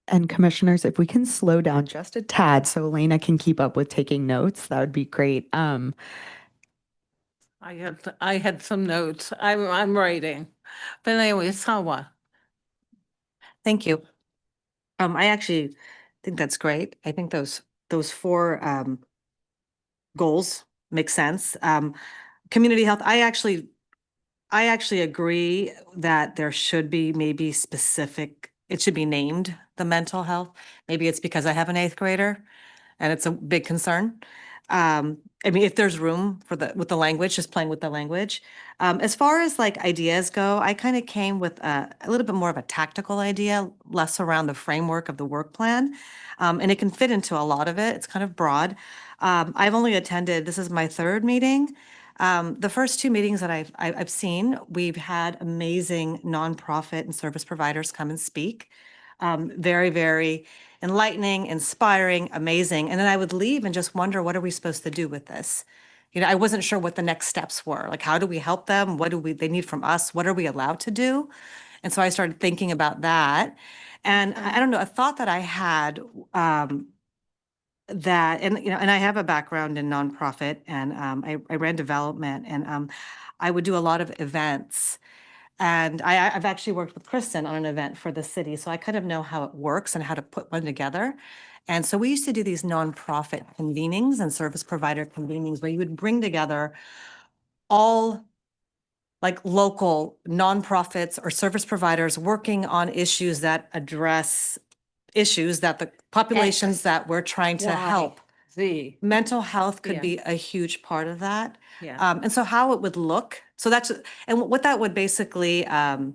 And commissioners, if we can slow down just a tad so Elena can keep up with taking notes, that would be great. I had some notes. I'm writing. But anyway, Sawa. Thank you. I actually think that's great. I think those 4 goals make sense. Community health, I actually agree that there should be maybe specific, it should be named the mental health. Maybe it's because I have an 8th grader and it's a big concern. I mean, if there's room for with the language, just playing with the language. As far as like ideas go, I kind of came with a little bit more of a tactical idea, less around the framework of the work plan. And it can fit into a lot of it. It's kind of broad. I've only attended, this is my 3rd meeting. The first 2 meetings that I've seen, we've had amazing nonprofit and service providers come and speak. Very, very enlightening, inspiring, amazing. And then I would leave and just wonder, what are we supposed to do with this? You know, I wasn't sure what the next steps were. Like, how do we help them? What do they need from us? What are we allowed to do? And so I started thinking about that. And I don't know, a thought that I had, that, and, you know, and I have a background in nonprofit, and I ran development, and I would do a lot of events. And I've actually worked with Kristen on an event for the city, so I kind of know how it works and how to put one together. And so we used to do these nonprofit convenings and service provider convenings where you would bring together all like local nonprofits or service providers working on issues that address issues that the populations that we're trying to help. Mental health could Yeah. be a huge part of that. Yeah. And so how it would look, so that's, and what that would basically, I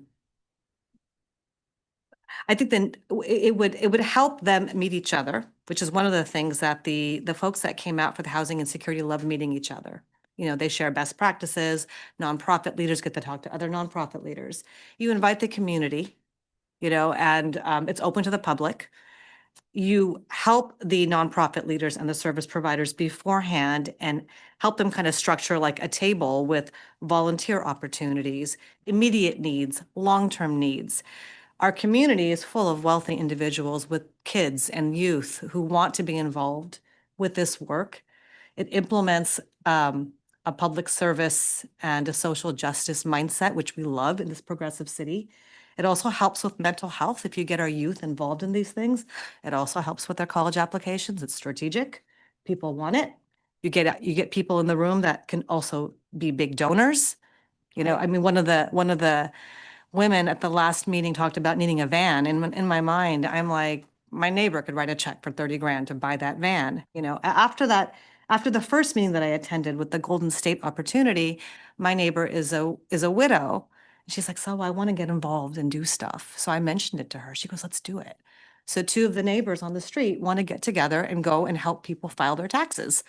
think then it would help them meet each other, which is one of the things that the folks that came out for the housing and security love meeting each other. You know, they share best practices, nonprofit leaders get to talk to other nonprofit leaders. You invite the community, you know, and it's open to the public. You help the nonprofit leaders and the service providers beforehand and help them kind of structure like a table with volunteer opportunities, immediate needs, long-term needs. Our community is full of wealthy individuals with kids and youth who want to be involved with this work. It implements a public service and a social justice mindset, which we love in this progressive city. It also helps with mental health if you get our youth involved in these things. It also helps with their college applications. It's strategic. People want it. You get people in the room that can also be big donors. You know, I mean, one of the women at the last meeting talked about needing a van. And in my mind, I'm like, my neighbor could write a check for 30 grand to buy that van. You know, after the first meeting that I attended with the Golden State Opportunity, my neighbor is a widow. And she's like, so I want to get involved and do stuff. So I mentioned it to her. She goes, let's do it. So two of the neighbors on the street want to get together and go and help people file their taxes.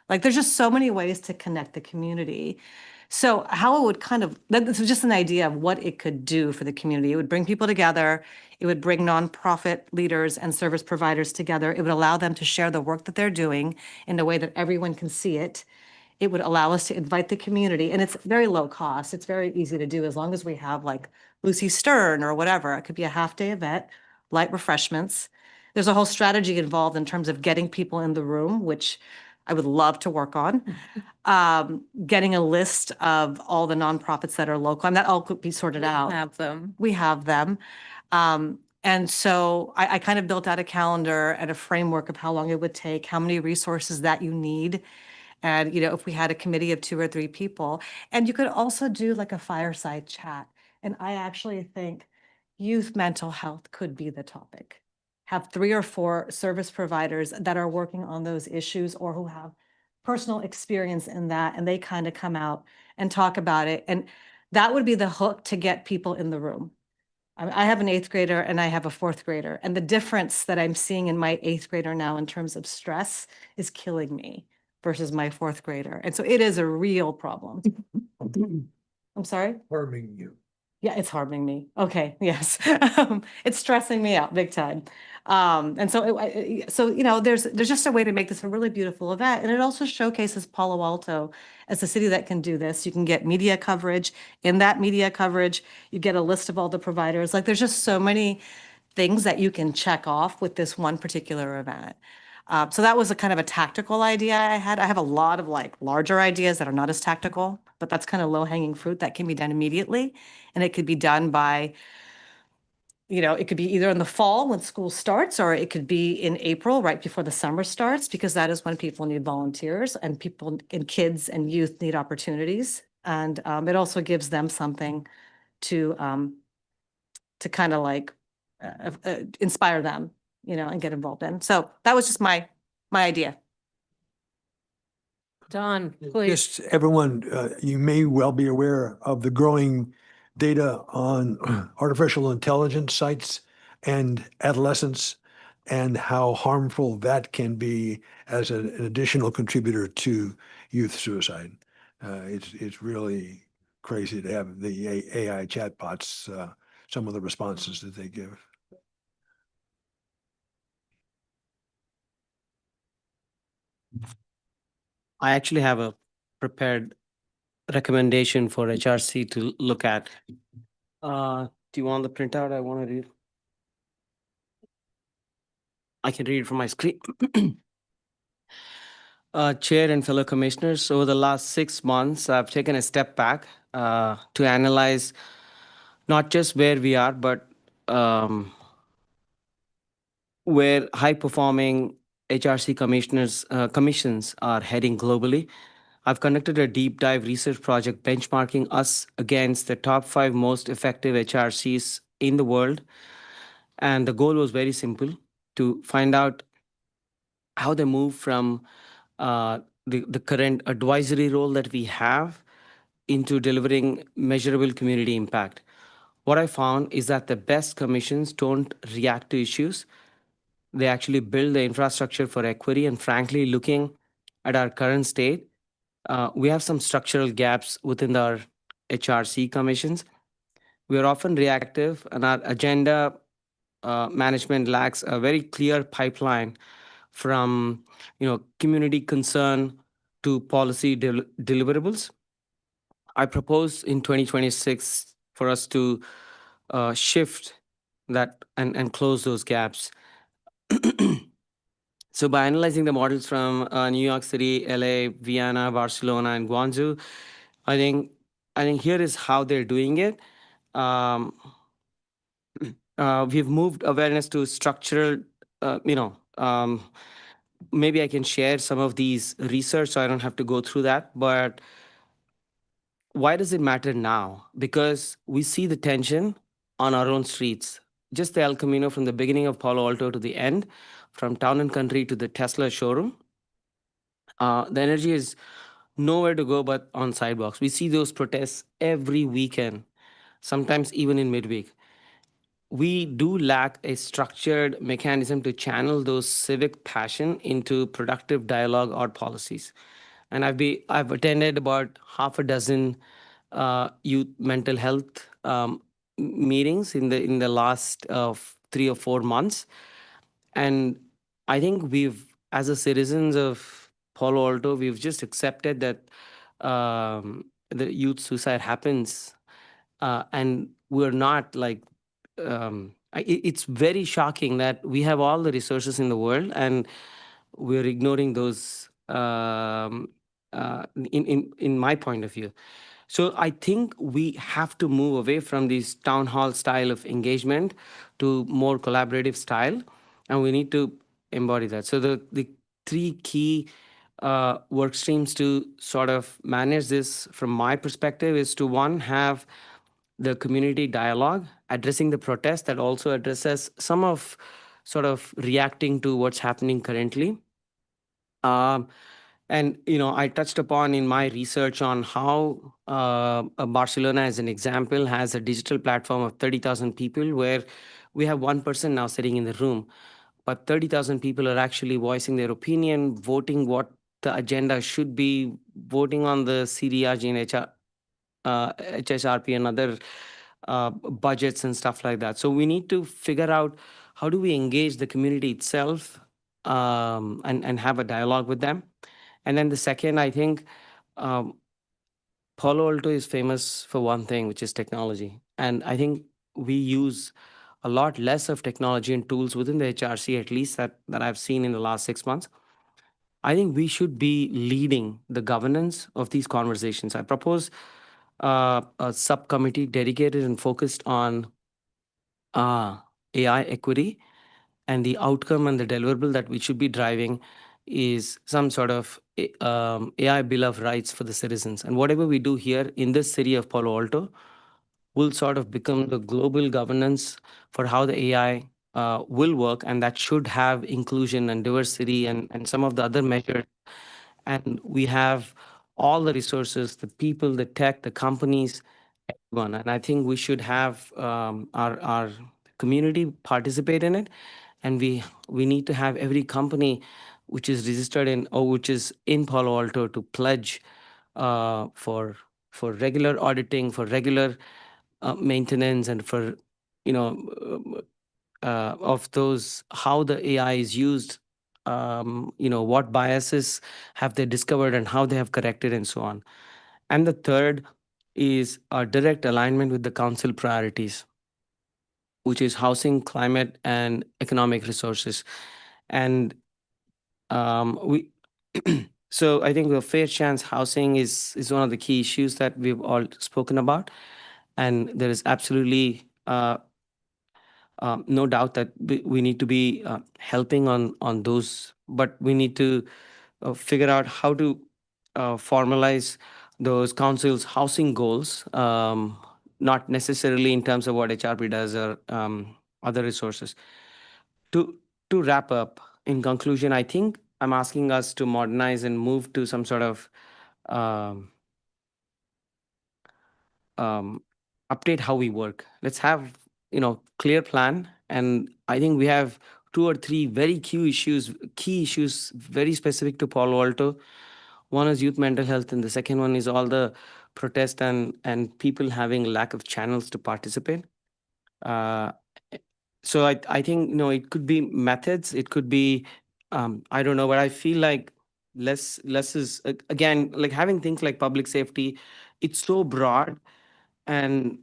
Like there's just so many ways to connect the community. So how it would this was just an idea of what it could do for the community. It would bring people together. It would bring nonprofit leaders and service providers together. It would allow them to share the work that they're doing in a way that everyone can see it. It would allow us to invite the community, and it's very low cost. It's very easy to do as long as we have like Lucy Stern or whatever. It could be a half-day event, light refreshments. There's a whole strategy involved in terms of getting people in the room, which I would love to work on. Getting a list of all the nonprofits that are local, and that all could be sorted out. Have them. We have them. And so I kind of built out a calendar and a framework of how long it would take, how many resources that you need. And, if we had a committee of 2 or 3 people, and you could also do like a fireside chat. And I actually think youth mental health could be the topic. Have 3 or 4 service providers that are working on those issues or who have personal experience in that, and they kind of come out and talk about it. And that would be the hook to get people in the room. I have an 8th grader and I have a 4th grader, and the difference that I'm seeing in my 8th grader now in terms of stress is killing me versus my 4th grader. And so it is a real problem. I'm sorry? Harming you. Yeah, it's harming me. Okay, yes. It's stressing me out big time. And so, there's just a way to make this a really beautiful event. And it also showcases Palo Alto as a city that can do this. You can get media coverage. In that media coverage, you get a list of all the providers. Like there's just so many things that you can check off with this one particular event. So that was a kind of a tactical idea I had. I have a lot of like larger ideas that are not as tactical, but that's kind of low hanging fruit that can be done immediately. And it could be done by, it could be either in the fall when school starts, or it could be in April, right before the summer starts, because that is when people need volunteers and people and kids and youth need opportunities. And it also gives them something to kind of like inspire them, and get involved in. So that was just my idea. Don, please. Just everyone, you may well be aware of the growing data on artificial intelligence sites and adolescents and how harmful that can be as an additional contributor to youth suicide. It's really crazy to have the AI chatbots, some of the responses that they give. I actually have a prepared recommendation for HRC to look at. Do you want the printout? I want to read. I can read it from my screen. Chair and fellow commissioners, over the last 6 months, I've taken a step back to analyze not just where we are, but where high-performing HRC commissions are heading globally. I've conducted a deep dive research project benchmarking us against the top 5 most effective HRCs in the world. And the goal was very simple, to find out how they move from the current advisory role that we have into delivering measurable community impact. What I found is that the best commissions don't react to issues. They actually build the infrastructure for equity. And frankly, looking at our current state, we have some structural gaps within our HRC commissions. We are often reactive, and our agenda management lacks a very clear pipeline from community concern to policy deliverables. I propose in 2026 for us to shift that and close those gaps. So by analyzing the models from New York City, LA, Vienna, Barcelona, and Guangzhou, I think here is how they're doing it. We've moved awareness to structural, maybe I can share some of these research so I don't have to go through that. But why does it matter now? Because we see the tension on our own streets. Just the El Camino from the beginning of Palo Alto to the end, from town and country to the Tesla showroom. The energy is nowhere to go but on sidewalks. We see those protests every weekend, sometimes even in midweek. we do lack a structured mechanism to channel those civic passion into productive dialogue or policies. And I've attended about half a dozen youth mental health meetings in the last 3 or 4 months, and I think we've, as a citizens of Palo Alto, we've just accepted that the youth suicide happens, and we're not like it's very shocking that we have all the resources in the world and we're ignoring those in my point of view. So I think we have to move away from this town hall style of engagement to more collaborative style, and we need to embody that. So the three key work streams to sort of manage this from my perspective is to, one, have the community dialogue addressing the protest that also addresses some of sort of reacting to what's happening currently. And I touched upon in my research on how Barcelona, as an example, has a digital platform of 30,000 people, where we have one person now sitting in the room, but 30,000 people are actually voicing their opinion, voting what the agenda should be, voting on the CDRG and HSRP and other budgets and stuff like that. So we need to figure out how do we engage the community itself, and have a dialogue with them. And then the second, I think um, Palo Alto is famous for one thing, which is technology. And I think we use a lot less of technology and tools within the HRC, at least that I've seen in the last 6 months. I think we should be leading the governance of these conversations. I propose a subcommittee dedicated and focused on AI equity, and the outcome and the deliverable that we should be driving is some sort of AI Bill of Rights for the citizens. And whatever we do here in this city of Palo Alto will sort of become the global governance for how the AI will work, and that should have inclusion and diversity and some of the other measures. And we have all the resources, the people, the tech, the companies, everyone. And I think we should have our community participate in it, and we need to have every company which is registered in, or which is in Palo Alto, to pledge for regular auditing, for regular maintenance, and for you know of those, how the AI is used, what biases have they discovered and how they have corrected, and so on. And the third is a direct alignment with the council priorities, which is housing, climate, and economic resources. And we so I think the fair chance housing is one of the key issues that we've all spoken about, and there is absolutely no doubt that we need to be helping on those, but we need to figure out how to formalize those councils' housing goals, not necessarily in terms of what HRP does or other resources. To wrap up, in conclusion, I think I'm asking us to modernize and move to some sort of um, update how we work. Let's have clear plan, and I think we have 2 or 3 very key issues very specific to Palo Alto. One is youth mental health, and the second one is all the protest and people having lack of channels to participate. Uh, so I think it could be methods, it could be I don't know, but I feel like less is again, like having things like public safety. It's so broad, and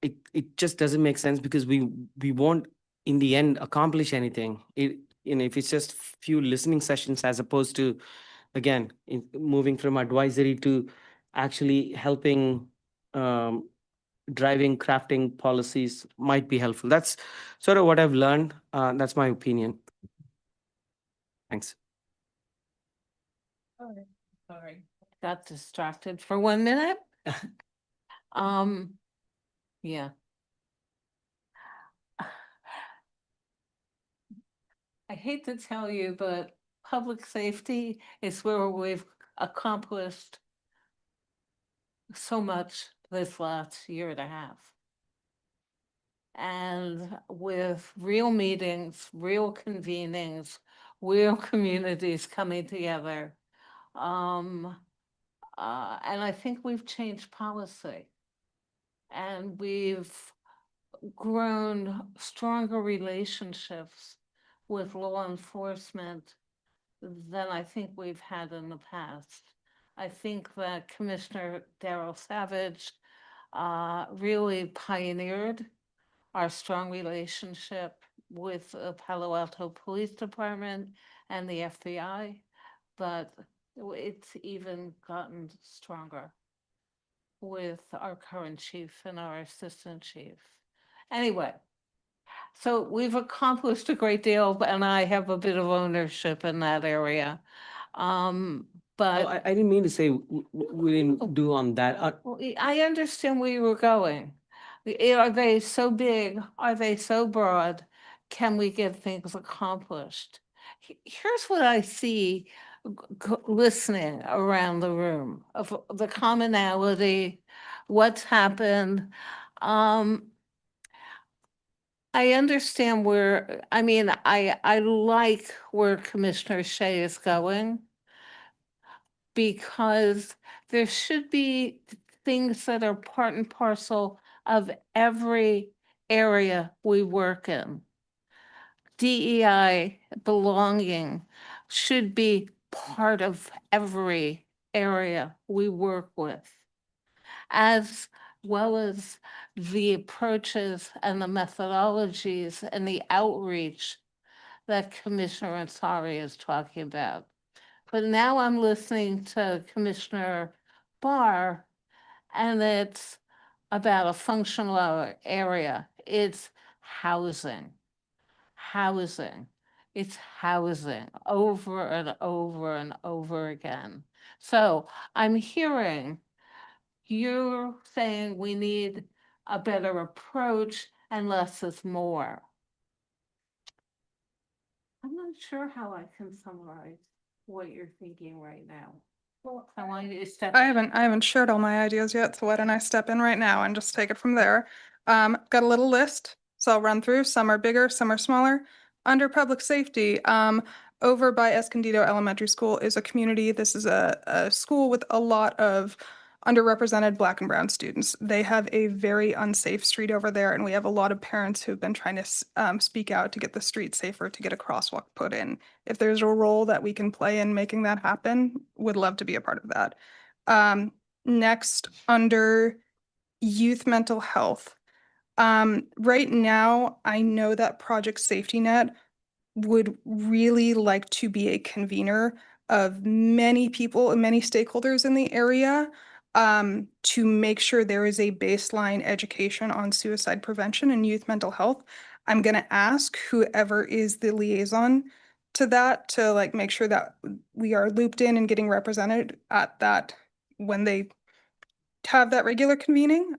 it just doesn't make sense, because we won't in the end accomplish anything. If it's just few listening sessions, as opposed to, again, moving from advisory to actually helping, driving, crafting policies might be helpful. That's sort of what I've learned. That's my opinion. Thanks. Sorry, got distracted for 1 minute. Yeah. I hate to tell you, but public safety is where we've accomplished so much this last year and a half. and with real meetings, real convenings, real communities coming together. And I think we've changed policy. And we've grown stronger relationships with law enforcement than I think we've had in the past. I think that Commissioner Darrell Savage really pioneered our strong relationship with the Palo Alto Police Department and the FBI, but it's even gotten stronger with our current chief and our assistant chief. Anyway, so we've accomplished a great deal, and I have a bit of ownership in that area. But I didn't mean to say we didn't do on that. well, I understand where you were going. Are they so big? Are they so broad? Can we get things accomplished? Here's what I see listening around the room of the commonality, what's happened. I understand where, I mean, I like where Commissioner Shea is going, because there should be things that are part and parcel of every area we work in. DEI belonging should be part of every area we work with, as well as the approaches and the methodologies and the outreach that Commissioner Ansari is talking about. But now I'm listening to Commissioner Barr, and it's about a functional area. It's housing, housing. It's housing over and over and over again. So I'm hearing you're saying we need a better approach and less is more. I'm not sure how I can summarize what you're thinking right now. Well, I want you to step. I haven't shared all my ideas yet, so why don't I step in right now and just take it from there? Got a little list, so I'll run through. Some are bigger, some are smaller. Under public safety, over by Escondido Elementary School is a community. This is a school with a lot of underrepresented Black and Brown students. They have a very unsafe street over there, and we have a lot of parents who've been trying to speak out to get the street safer, to get a crosswalk put in. If there's a role that we can play in making that happen, would love to be a part of that. Next, under youth mental health. Right now, I know that Project Safety Net would really like to be a convener of many people and many stakeholders in the area, to make sure there is a baseline education on suicide prevention and youth mental health. I'm going to ask whoever is the liaison to that to like make sure that we are looped in and getting represented at that when they have that regular convening.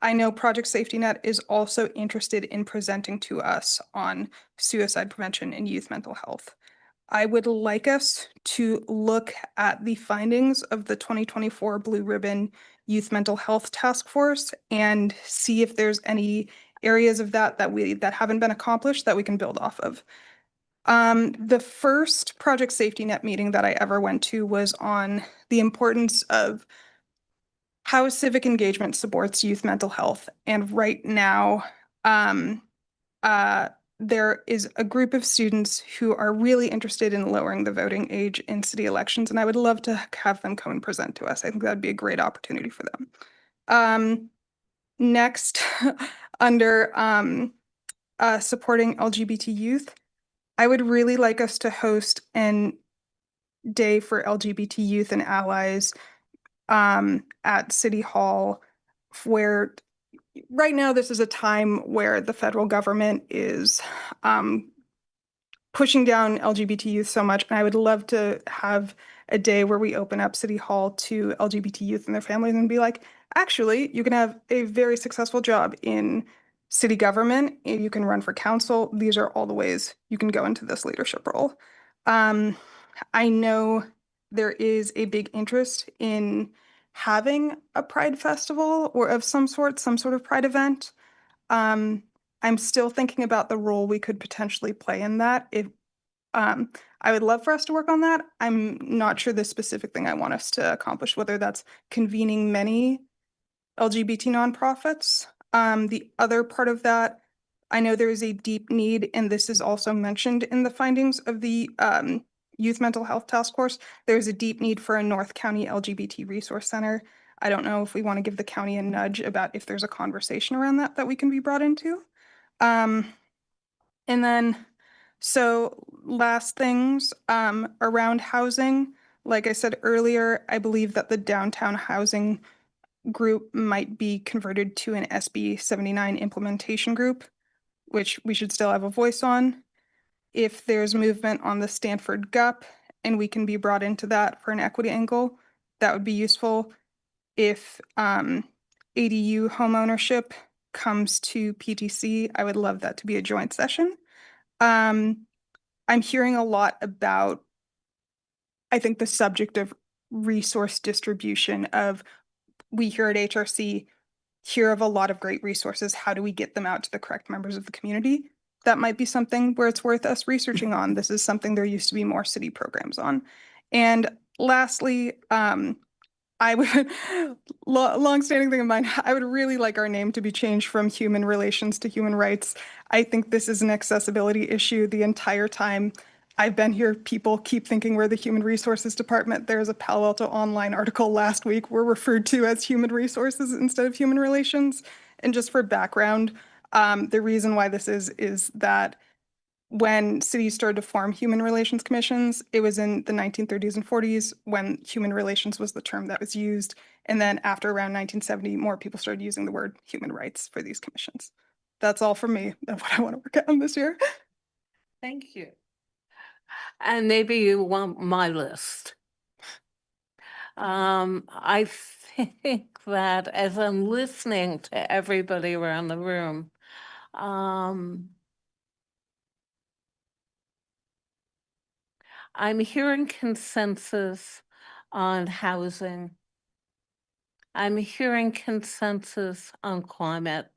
I know Project Safety Net is also interested in presenting to us on suicide prevention and youth mental health. I would like us to look at the findings of the 2024 Blue Ribbon Youth Mental Health Task Force and see if there's any areas of that that haven't been accomplished that we can build off of. The first Project Safety Net meeting that I ever went to was on the importance of how civic engagement supports youth mental health. And right now, there is a group of students who are really interested in lowering the voting age in city elections, and I would love to have them come and present to us. I think that'd be a great opportunity for them. Next, under supporting LGBT youth, I would really like us to host a day for LGBT youth and allies at City Hall, where right now this is a time where the federal government is pushing down LGBT youth so much, and I would love to have a day where we open up City Hall to LGBT youth and their families and be like, actually, you can have a very successful job in city government, and you can run for council. These are all the ways you can go into this leadership role. I know there is a big interest in having a Pride festival or of some sort of Pride event. I'm still thinking about the role we could potentially play in that. If I would love for us to work on that. I'm not sure the specific thing I want us to accomplish, whether that's convening many LGBT nonprofits. The other part of that, I know there is a deep need, and this is also mentioned in the findings of the Youth Mental Health Task Force. There's a deep need for a North County LGBT Resource Center. I don't know if we want to give the county a nudge about if there's a conversation around that we can be brought into. And then, so last things around housing, like I said earlier, I believe that the downtown housing group might be converted to an SB 79 implementation group, which we should still have a voice on. If there's movement on the Stanford GUP and we can be brought into that for an equity angle, that would be useful. If ADU homeownership comes to PTC, I would love that to be a joint session. I'm hearing a lot about, I think, the subject of resource distribution of we here at HRC hear of a lot of great resources. How do we get them out to the correct members of the community? That might be something where it's worth us researching on. This is something there used to be more city programs on. And lastly, I would, long-standing thing of mine, I would really like our name to be changed from human relations to human rights. I think this is an accessibility issue the entire time I've been here. People keep thinking we're the human resources department. There's a Palo Alto Online article last week. We're referred to as human resources instead of human relations. And just for background, the reason why this is that when cities started to form human relations commissions, it was in the 1930s and 40s when human relations was the term that was used. And then after around 1970, more people started using the word human rights for these commissions. That's all for me and what I want to work on this year. Thank you. And maybe you want my list. I think that as I'm listening to everybody around the room, I'm hearing consensus on housing. I'm hearing consensus on climate.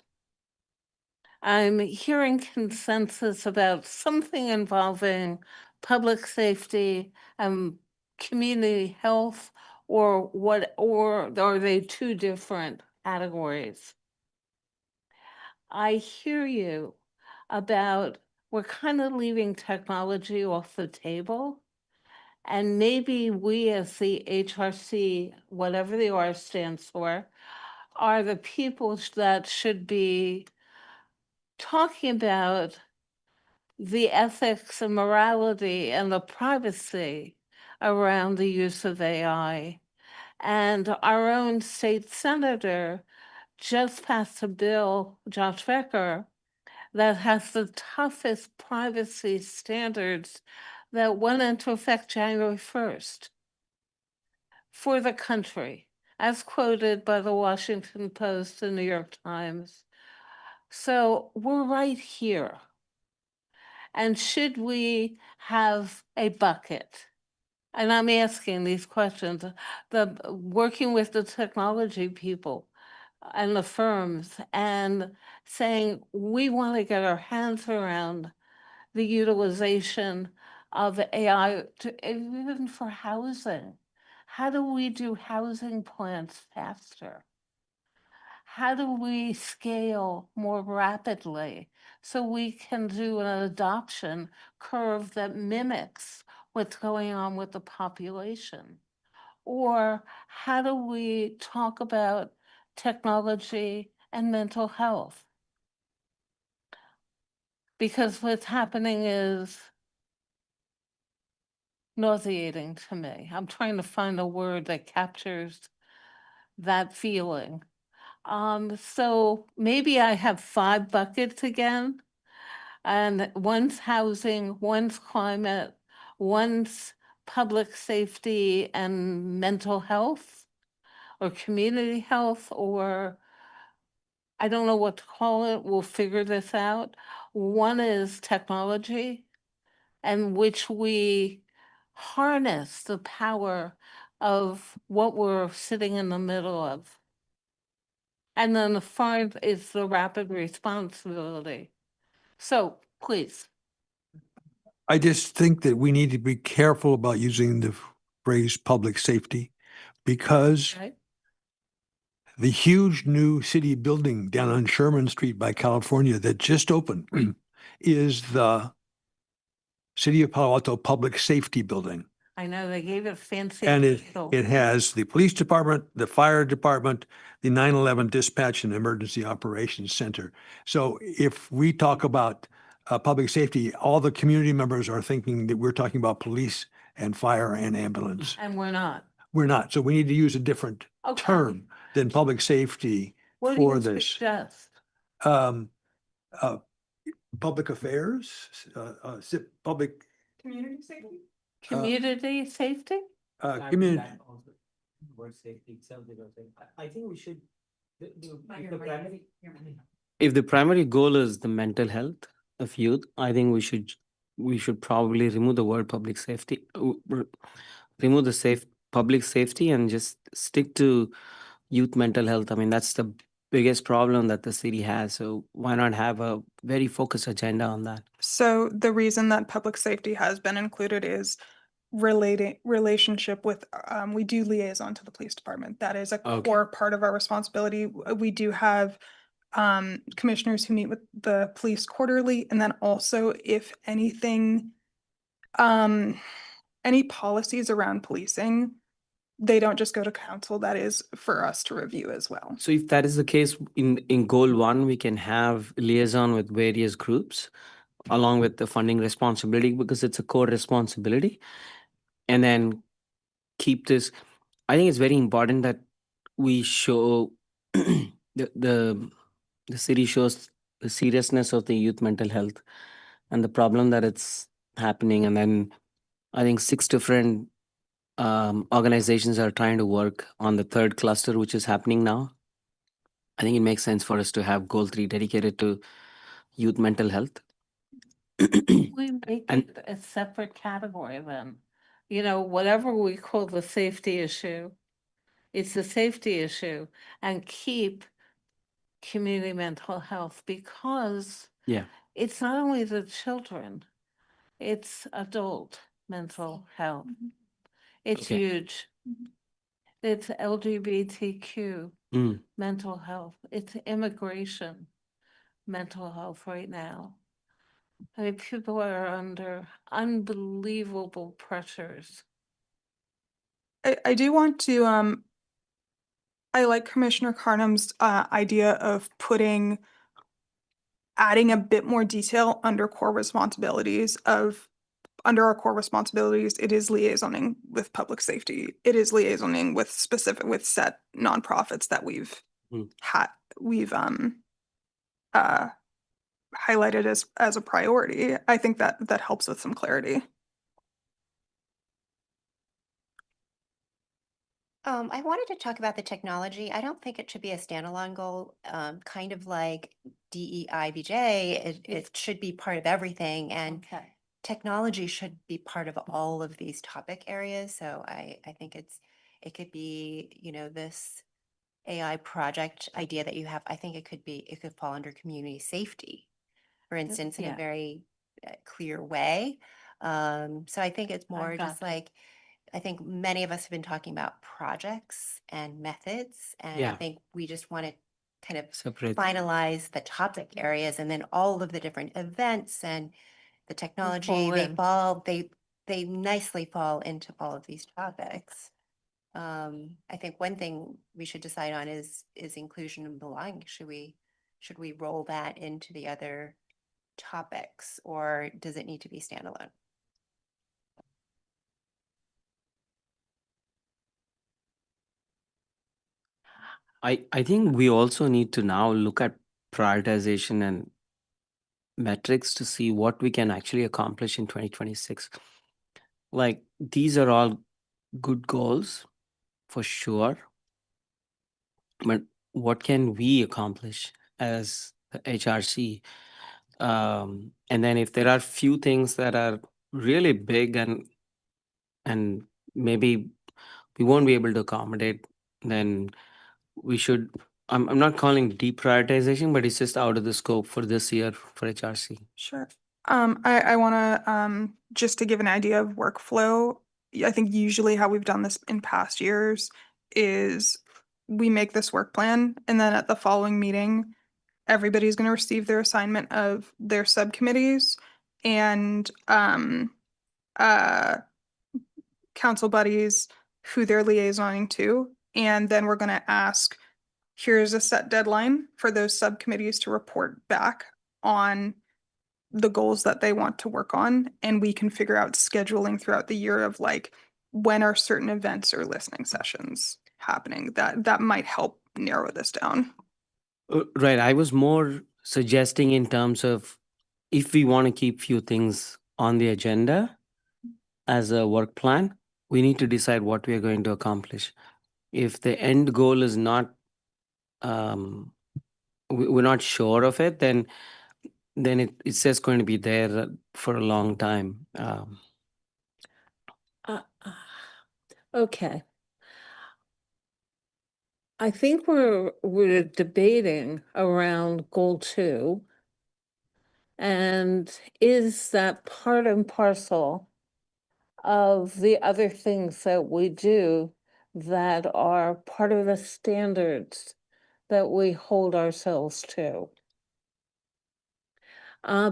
I'm hearing consensus about something involving public safety and community health, or what, or are they two different categories? I hear you about we're kind of leaving technology off the table. And maybe we as the HRC, whatever the R stands for, are the people that should be talking about the ethics and morality and the privacy around the use of AI. And our own state senator just passed a bill, Josh Becker, that has the toughest privacy standards that went into effect January 1st for the country, as quoted by the Washington Post and New York Times. So we're right here. And should we have a bucket? And I'm asking these questions, working with the technology people and the firms and saying, we want to get our hands around the utilization of AI even for housing. How do we do housing plans faster? How do we scale more rapidly so we can do an adoption curve that mimics what's going on with the population? Or how do we talk about technology and mental health? Because what's happening is nauseating to me. I'm trying to find a word that captures that feeling. So maybe I have 5 buckets again, and one's housing, one's climate, one's public safety and mental health, or community health, or I don't know what to call it. We'll figure this out. One is technology, and which we harness the power of what we're sitting in the middle of. And then the 5 is the rapid responsibility. So please, I just think that we need to be careful about using the phrase public safety because right? the huge new city building down on Sherman Street by California that just opened is the City of Palo Alto Public Safety Building. I know they gave it fancy. And title. it has the police department, the fire department, the 911 dispatch and emergency operations center. So if we talk about public safety, all the community members are thinking that we're talking about police and fire and ambulance. And we're not. We're not. So we need to use a different Okay. term than public safety What do for you this. suggest? Um, Public affairs, public, Community safety? Community safety? community. Word safety itself, I think we should. If the primary goal is the mental health of youth, I think we should probably remove the word public safety, remove the public safety and just stick to youth mental health. I mean, that's the biggest problem that the city has. So why not have a very focused agenda on that? So the reason that public safety has been included is relationship with, we do liaison to the police department. That is a Okay. core part of our responsibility. We do have commissioners who meet with the police quarterly, and then also if anything, any policies around policing, they don't just go to council, that is for us to review as well. So if that is the case, in goal 1, we can have liaison with various groups along with the funding responsibility because it's a core responsibility. And then keep this, I think it's very important that we show the city shows the seriousness of the youth mental health and the problem that it's happening. And then I think 6 different organizations are trying to work on the 3rd cluster, which is happening now. I think it makes sense for us to have goal 3 dedicated to youth mental health. We make And- it a separate category then. You know, whatever we call the safety issue, it's a safety issue and keep community mental health because Yeah. it's not only the children, it's adult mental health. It's Okay. huge. It's LGBTQ Mm. mental health. It's immigration mental health right now. I mean, people are under unbelievable pressures. I do want to, I like Commissioner Carnum's idea of adding a bit more detail under core responsibilities under our core responsibilities, it is liaisoning with public safety. It is liaisoning with set nonprofits that we've Mm. highlighted as a priority. I think that helps with some clarity. I wanted to talk about the technology. I don't think it should be a standalone goal, kind of like DEIBJ. It should be part of everything, and Okay. technology should be part of all of these topic areas. So I think it could be, this AI project idea that you have. I think it could fall under community safety, for instance, in yeah. a very clear way. So I think it's more just gotcha. like, I think many of us have been talking about projects and methods, and I Yeah. think we just want to kind of Separate. finalize the topic areas, and then all of the different events and the technology, fall they nicely fall into all of these topics. I think one thing we should decide on is inclusion and belonging. Should we roll that into the other topics, or does it need to be standalone? I think we also need to now look at prioritization and metrics to see what we can actually accomplish in 2026. Like these are all good goals for sure. But what can we accomplish as the HRC? And then if there are few things that are really big and maybe we won't be able to accommodate, then we should I'm not calling deprioritization, but it's just out of the scope for this year for HRC. Sure. I want to, just to give an idea of workflow, I think usually how we've done this in past years is we make this work plan and then at the following meeting, everybody's going to receive their assignment of their subcommittees and, uh, council buddies who they're liaisoning to. And then we're going to ask, here's a set deadline for those subcommittees to report back on the goals that they want to work on. And we can figure out scheduling throughout the year of like, when are certain events or listening sessions happening? That might help narrow this down. Right. I was more suggesting in terms of if we want to keep few things on the agenda as a work plan, we need to decide what we are going to accomplish. If the end goal is not, we're not sure of it, then it's just going to be there for a long time. Okay. I think we're debating around goal 2. And is that part and parcel of the other things that we do that are part of the standards that we hold ourselves to?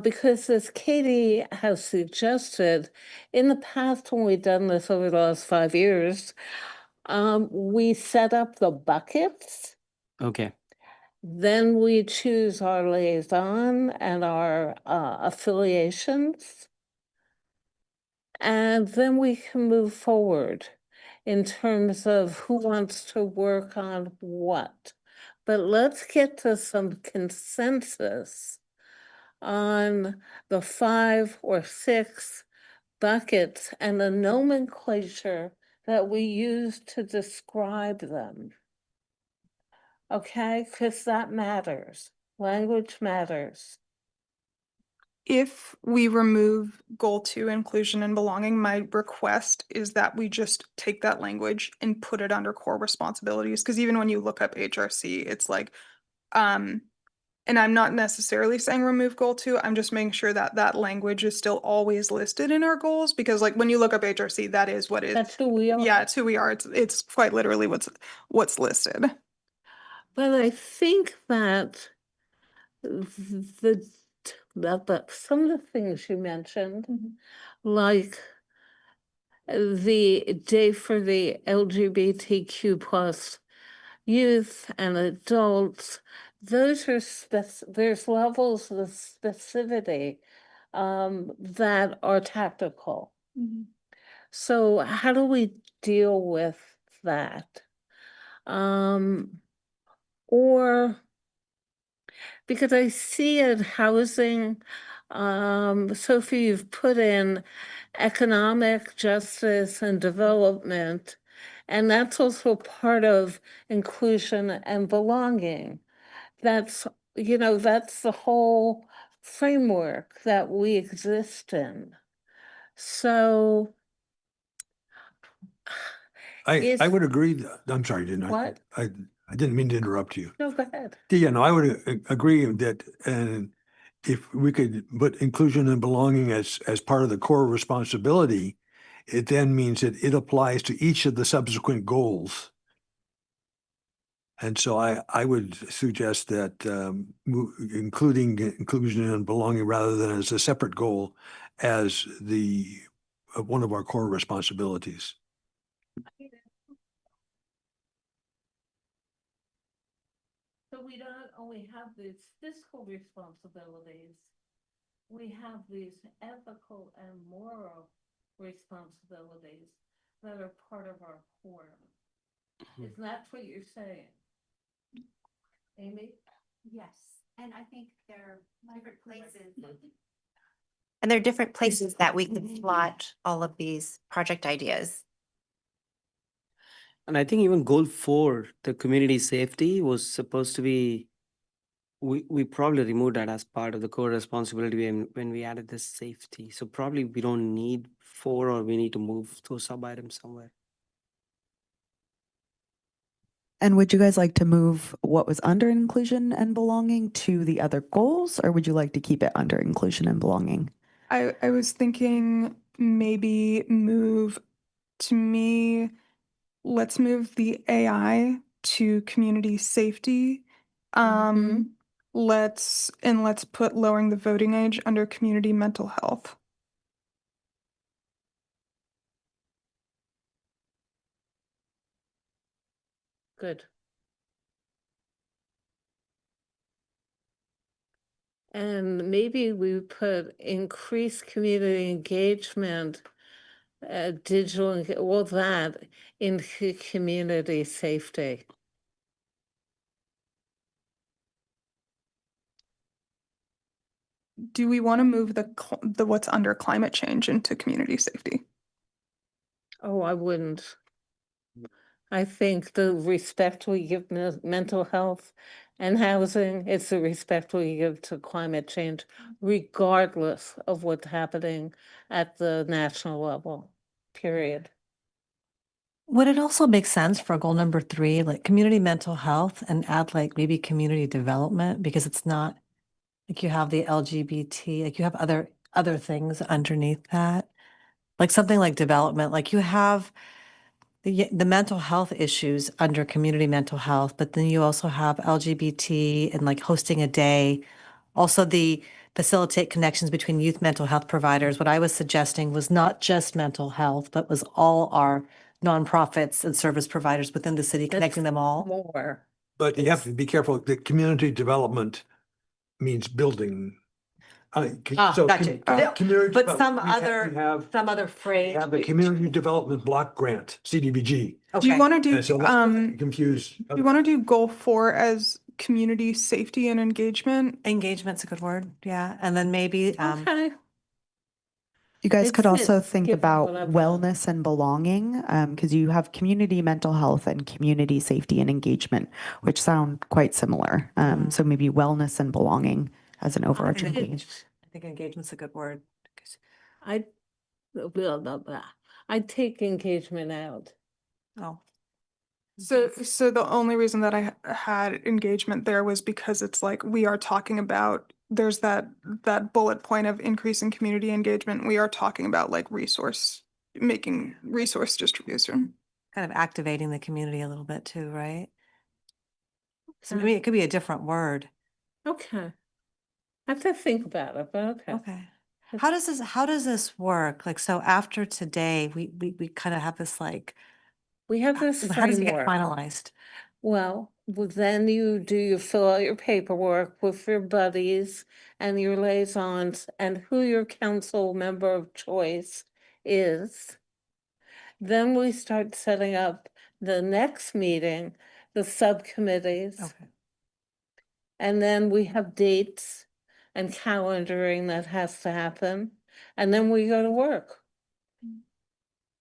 Because as Katie has suggested, in the past, when we've done this over the last 5 years, we set up the buckets, Okay. then we choose our liaison and our affiliations, and then we can move forward in terms of who wants to work on what. But let's get to some consensus on the 5 or 6 buckets and the nomenclature that we use to describe them. Okay, because that matters. Language matters. If we remove goal 2, inclusion and belonging, my request is that we just take that language and put it under core responsibilities. Because even when you look up HRC, it's like, and I'm not necessarily saying remove goal 2. I'm just making sure that that language is still always listed in our goals. Because like when you look up HRC, that is what it is. That's who we are. Yeah, it's who we are. It's quite literally what's listed. But I think that some of the things you mentioned, like the day for the LGBTQ plus youth and adults, those are there's levels of specificity that are tactical. So how do we deal with that? Or because I see it housing, Sophie, you've put in economic justice and development, and that's also part of inclusion and belonging. That's, that's the whole framework that we exist in. So I would agree. I'm sorry, didn't I? what? I didn't mean to interrupt you. No, go ahead. Yeah, no, I would agree that, and if we could put inclusion and belonging as part of the core responsibility, it then means that it applies to each of the subsequent goals. And so I would suggest that including inclusion and belonging rather than as a separate goal as one of our core responsibilities. So we don't only have these fiscal responsibilities, we have these ethical and moral responsibilities that are part of our core. Is that what you're saying? Amy? Yes, and I think there are different places. And there are different places that we can slot all of these project ideas. And I think even goal 4, the community safety, was supposed to be, we probably removed that as part of the core responsibility when we added this safety. So probably we don't need 4, or we need to move those sub items somewhere. And would you guys like to move what was under inclusion and belonging to the other goals, or would you like to keep it under inclusion and belonging? I was thinking maybe let's move the AI to community safety. Let's put lowering the voting age under community mental health. Good. And maybe we put increased community engagement, digital, all that into community safety. Do we want to move the what's under climate change into community safety? Oh, I wouldn't. I think the respect we give mental health and housing, it's the respect we give to climate change, regardless of what's happening at the national level, period. Would it also make sense for goal number 3, like community mental health, and add like maybe community development, because it's not like you have the LGBT, like you have other things underneath that, like something like development, like you have the mental health issues under community mental health, but then you also have LGBT and like hosting a day. Also, the facilitate connections between youth mental health providers. What I was suggesting was not just mental health, but was all our nonprofits and service providers within the city, connecting them all. More. But you have to be careful. The community development means building. So Gotcha. community. But some we have- other, we have, some other we phrase. have the community development block grant, CDBG. Do you Okay. want to do And so let's not confuse. do you want to do goal 4 as community safety and engagement? Engagement's a good word, yeah. And then maybe, Okay. You guys It could also fits, think given about what I've done. wellness and belonging, because you have community mental health and community safety and engagement, which sound quite similar. So maybe wellness and belonging as an overarching theme. I think engagement's a good word. I, blah, blah, blah. I'd take engagement out. Oh, So the only reason that I had engagement there was because it's like we are talking about there's that bullet point of increasing community engagement. We are talking about like making resource distribution. kind of activating the community a little bit too, right? So maybe it could be a different word. Okay. I have to think about it, but okay. Okay. How does this work? Like, so after today, we kind of have this like, We have this how does it get framework. finalized? Well, then you fill out your paperwork with your buddies and your liaisons and who your council member of choice is. Then we start setting up the next meeting, the subcommittees. Okay. And then we have dates and calendaring that has to happen. And then we go to work.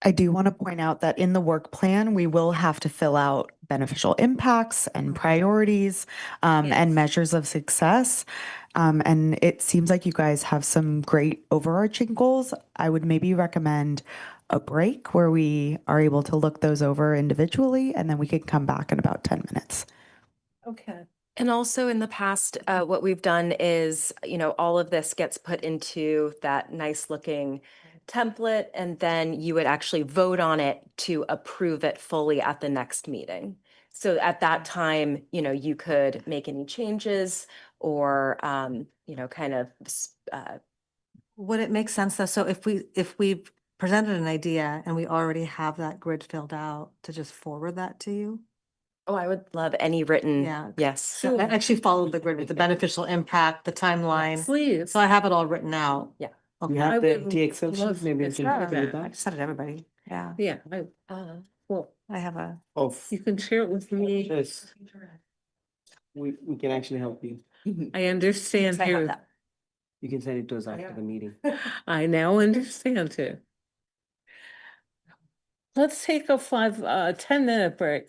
I do want to point out that in the work plan, we will have to fill out beneficial impacts and priorities Yes. and measures of success. And it seems like you guys have some great overarching goals. I would maybe recommend a break where we are able to look those over individually, and then we could come back in about 10 minutes. Okay. And also in the past, what we've done is, all of this gets put into that nice looking template, and then you would actually vote on it to approve it fully at the next meeting. So at that time, you could make any changes or, kind of, Would it make sense though? So if we've presented an idea and we already have that grid filled out, to just forward that to you? oh, I would love any written, Yeah. yes. So I actually followed the grid with the beneficial impact, the timeline. Please. So I have it all written out. Yeah. Okay. You I have the would empty Excel sheet, love maybe to you can do help me with that. I that. just sent it to everybody. Yeah. Yeah, well, I have a. Oh, you can share it with me. yes, we can actually help you. I understand I have here. that. You can send it to us after the meeting. I now understand it. Let's take a 10-minute break.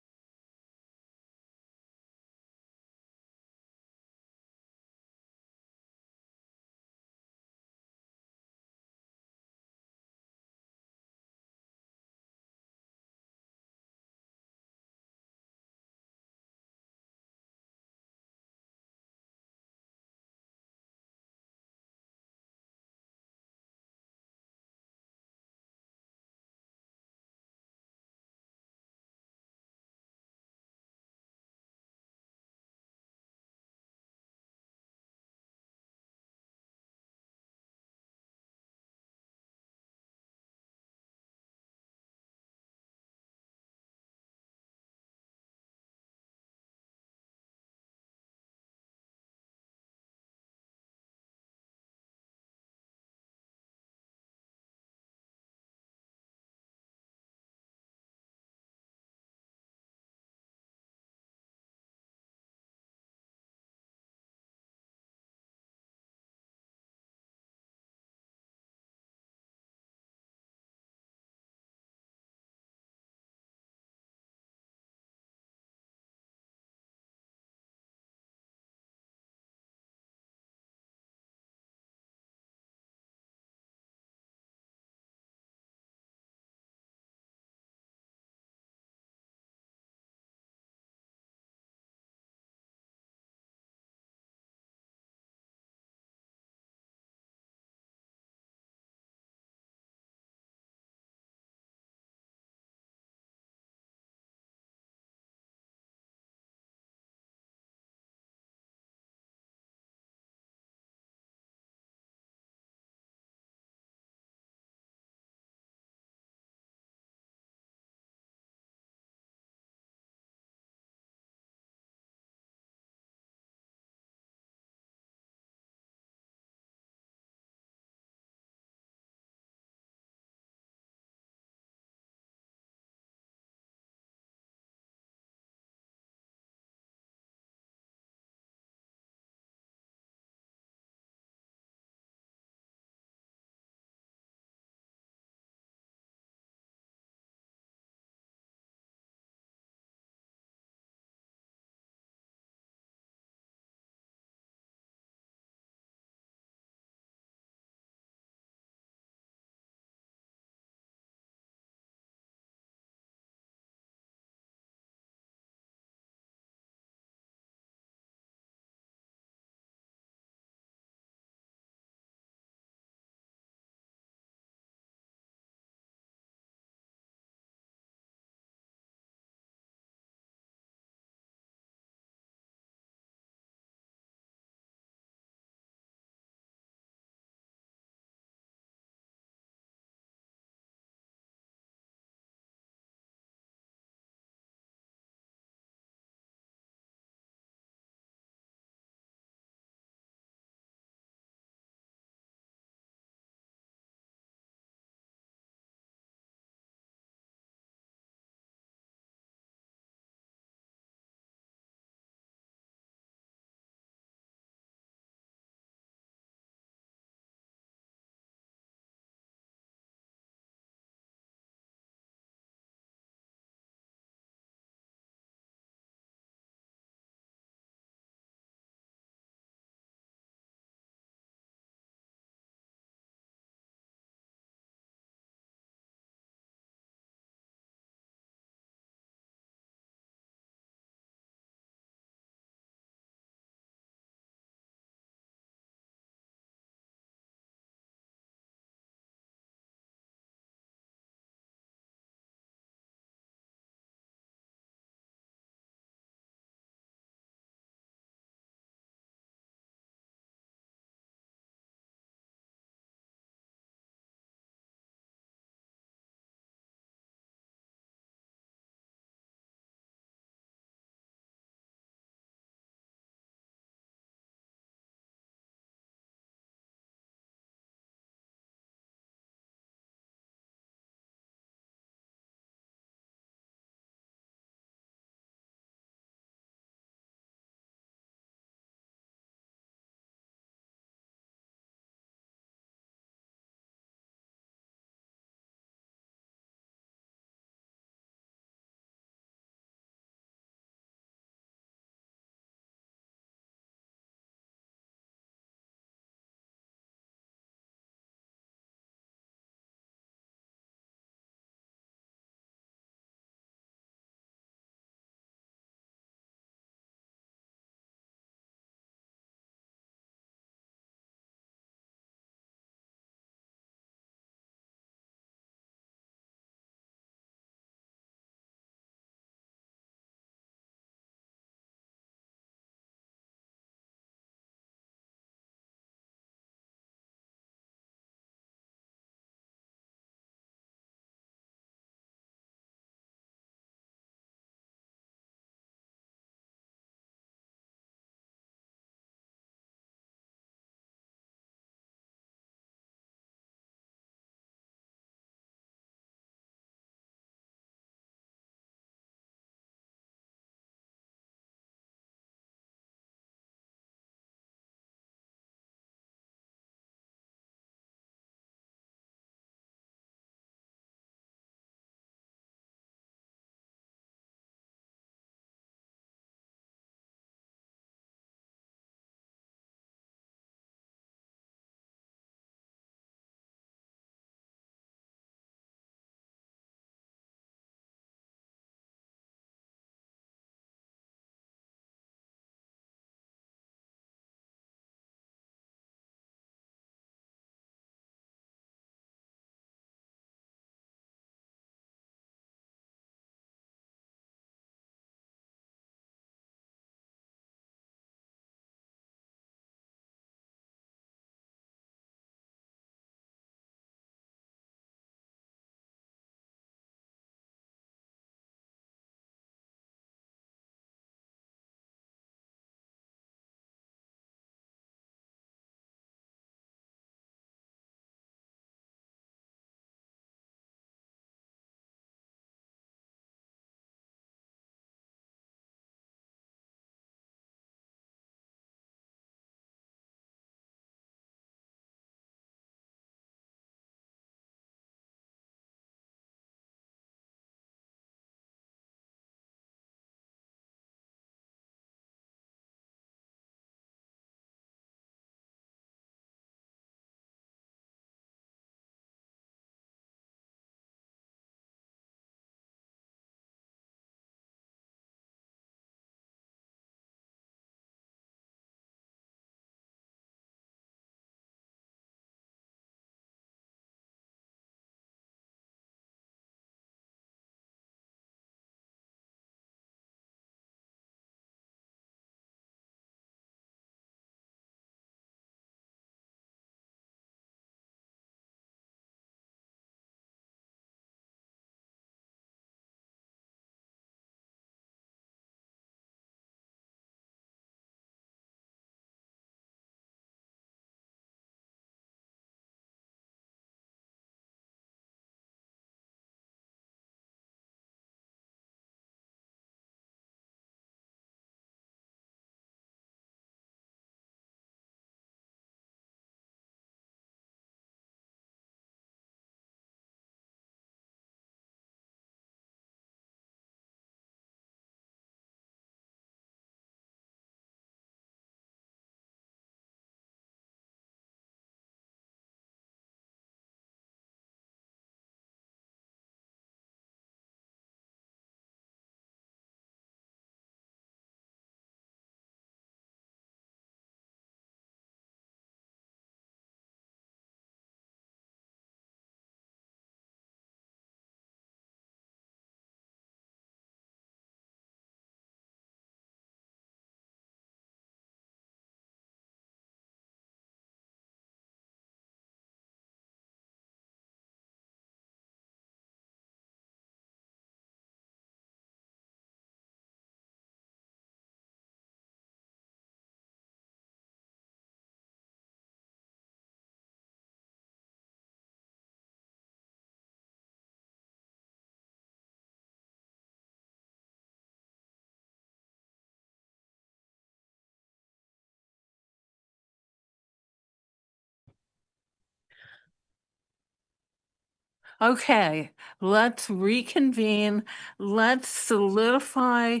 Okay, let's reconvene. Let's solidify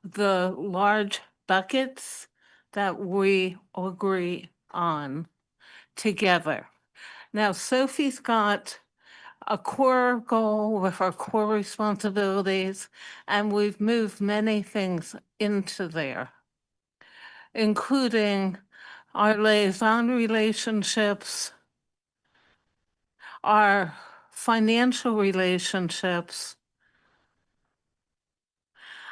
the large buckets that we agree on together. Now, Sophie's got a core goal with our core responsibilities, and we've moved many things into there, including our liaison relationships, our financial relationships.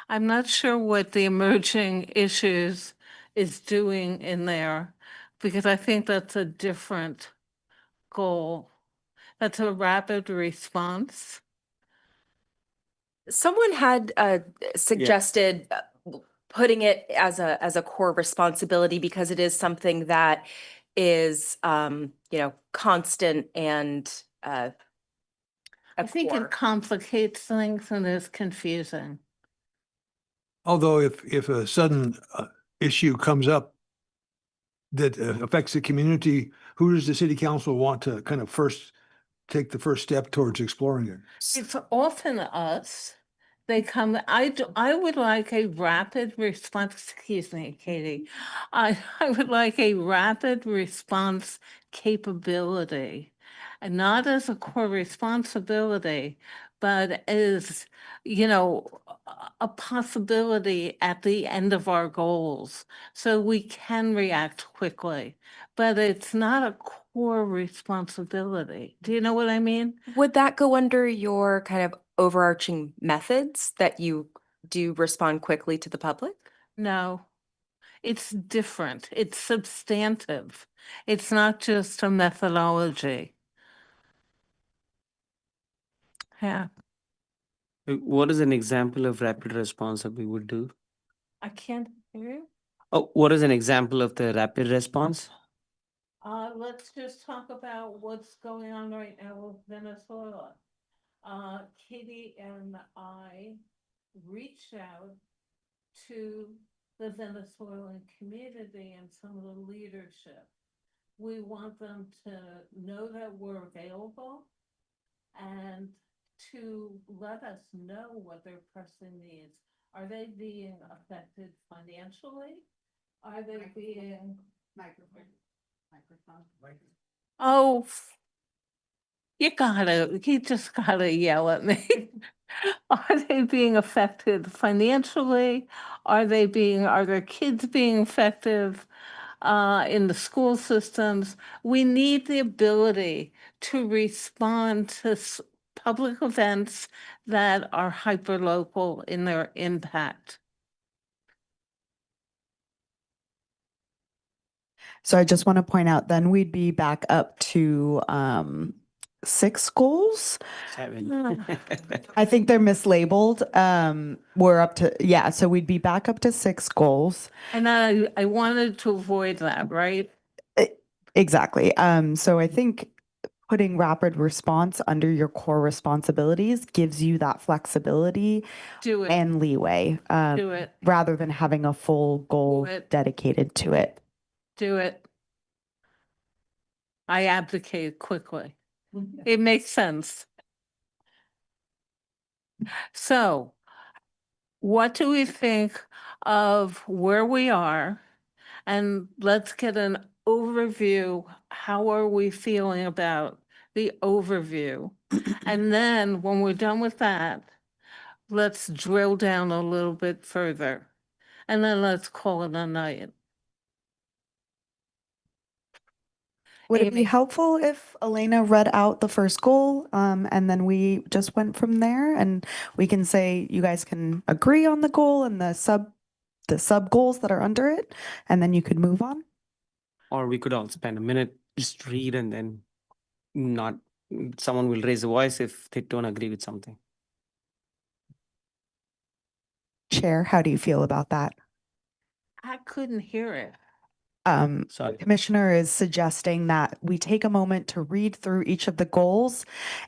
I'm not sure what the emerging issues is doing in there, because I think that's a different goal. That's a rapid response. Someone had suggested putting it as a core responsibility because it is something that is constant and I think it complicates things and is confusing. Although if a sudden issue comes up that affects the community, who does the city council want to kind of first take the first step towards exploring it? It's often us. They come, I would like a rapid response, excuse me, Katie. I would like a rapid response capability. And not as a core responsibility, but as, a possibility at the end of our goals. So we can react quickly, but it's not a core responsibility. Do you know what I mean? Would that go under your kind of overarching methods that you do respond quickly to the public? No, it's different. It's substantive. It's not just a methodology. Yeah, What is an example of rapid response that we would do? I can't hear you. Oh, what is an example of the rapid response? Let's just talk about what's going on right now with Venezuela. Katie and I reached out to the Venezuelan community and some of the leadership. We want them to know that we're available and to let us know what their pressing needs. Are they being affected financially? Are they being? Microphone. Oh, you just gotta yell at me. Are they being affected financially? Are their kids being affected in the school systems? We need the ability to respond to public events that are hyperlocal in their impact. So I just want to point out, then we'd be back up to 6 goals. 7. I think they're mislabeled. We're up to, yeah, so we'd be back up to 6 goals. And I wanted to avoid that, right? Exactly. So I think putting rapid response under your core responsibilities gives you that flexibility Do it, and leeway, do it, rather than having a full goal Do it. dedicated to it. do it. I abdicate quickly. It makes sense. So what do we think of where we are? And let's get an overview. How are we feeling about the overview? And then when we're done with that, let's drill down a little bit further. And then let's call it a night. Would it be Amy. helpful if Elena read out the first goal, and then we just went from there, and we can say you guys can agree on the goal and the sub goals that are under it, and then you could move on? Or we could all spend a minute, just read, and then not, someone will raise a voice if they don't agree with something. Chair, how do you feel about that? I couldn't hear it. Sorry. Commissioner is suggesting that we take a moment to read through each of the goals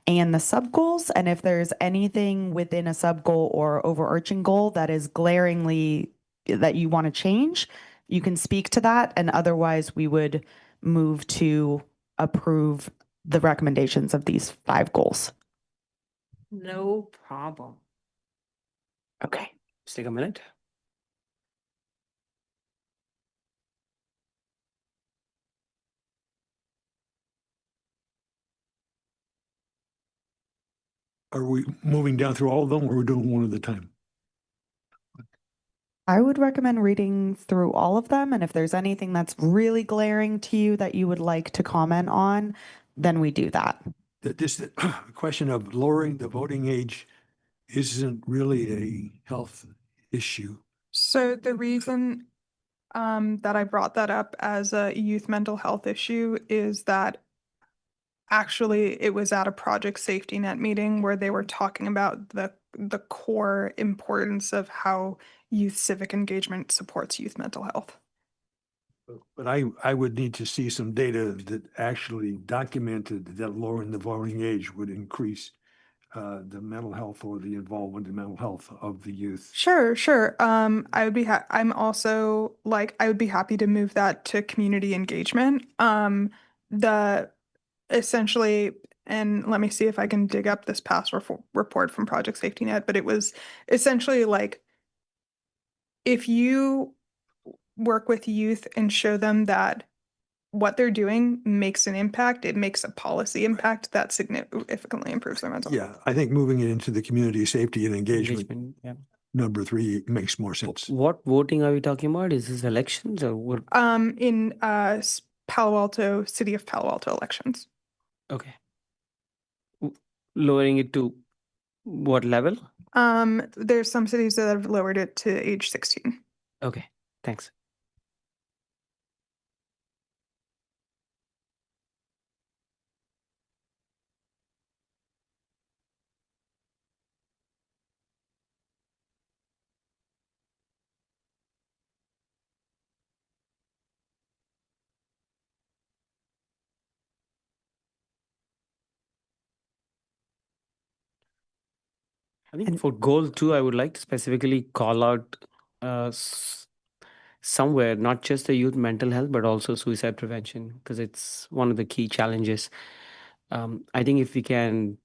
and the sub goals. And if there's anything within a sub goal or overarching goal that is glaringly that you want to change, you can speak to that. And otherwise we would move to approve the recommendations of these 5 goals. No problem. Okay, let's take a minute. Are we moving down through all of them or are we doing one at a time? I would recommend reading through all of them, and if there's anything that's really glaring to you that you would like to comment on, then we do that. This question of lowering the voting age isn't really a health issue. So the reason that I brought that up as a youth mental health issue is that actually it was at a Project Safety Net meeting where they were talking about the core importance of how youth civic engagement supports youth mental health. But I would need to see some data that actually documented that lowering the voting age would increase the mental health or the involvement in mental health of the youth. Sure, sure. I would be I'm also like I would be happy to move that to community engagement. The essentially, and let me see if I can dig up this past report from Project Safety Net, but it was essentially like if you work with youth and show them that what they're doing makes an impact, it makes a policy impact that significantly improves their mental health. Yeah, I think moving it into the community safety and engagement, Yeah. number 3 makes more sense. What voting are we talking about? Is this elections or what? In Palo Alto, City of Palo Alto elections. Okay. Lowering it to what level? There's some cities that have lowered it to age 16. Okay, thanks. I think for goal 2, I would like to specifically call out somewhere, not just the youth mental health, but also suicide prevention, because it's one of the key challenges. I think if we can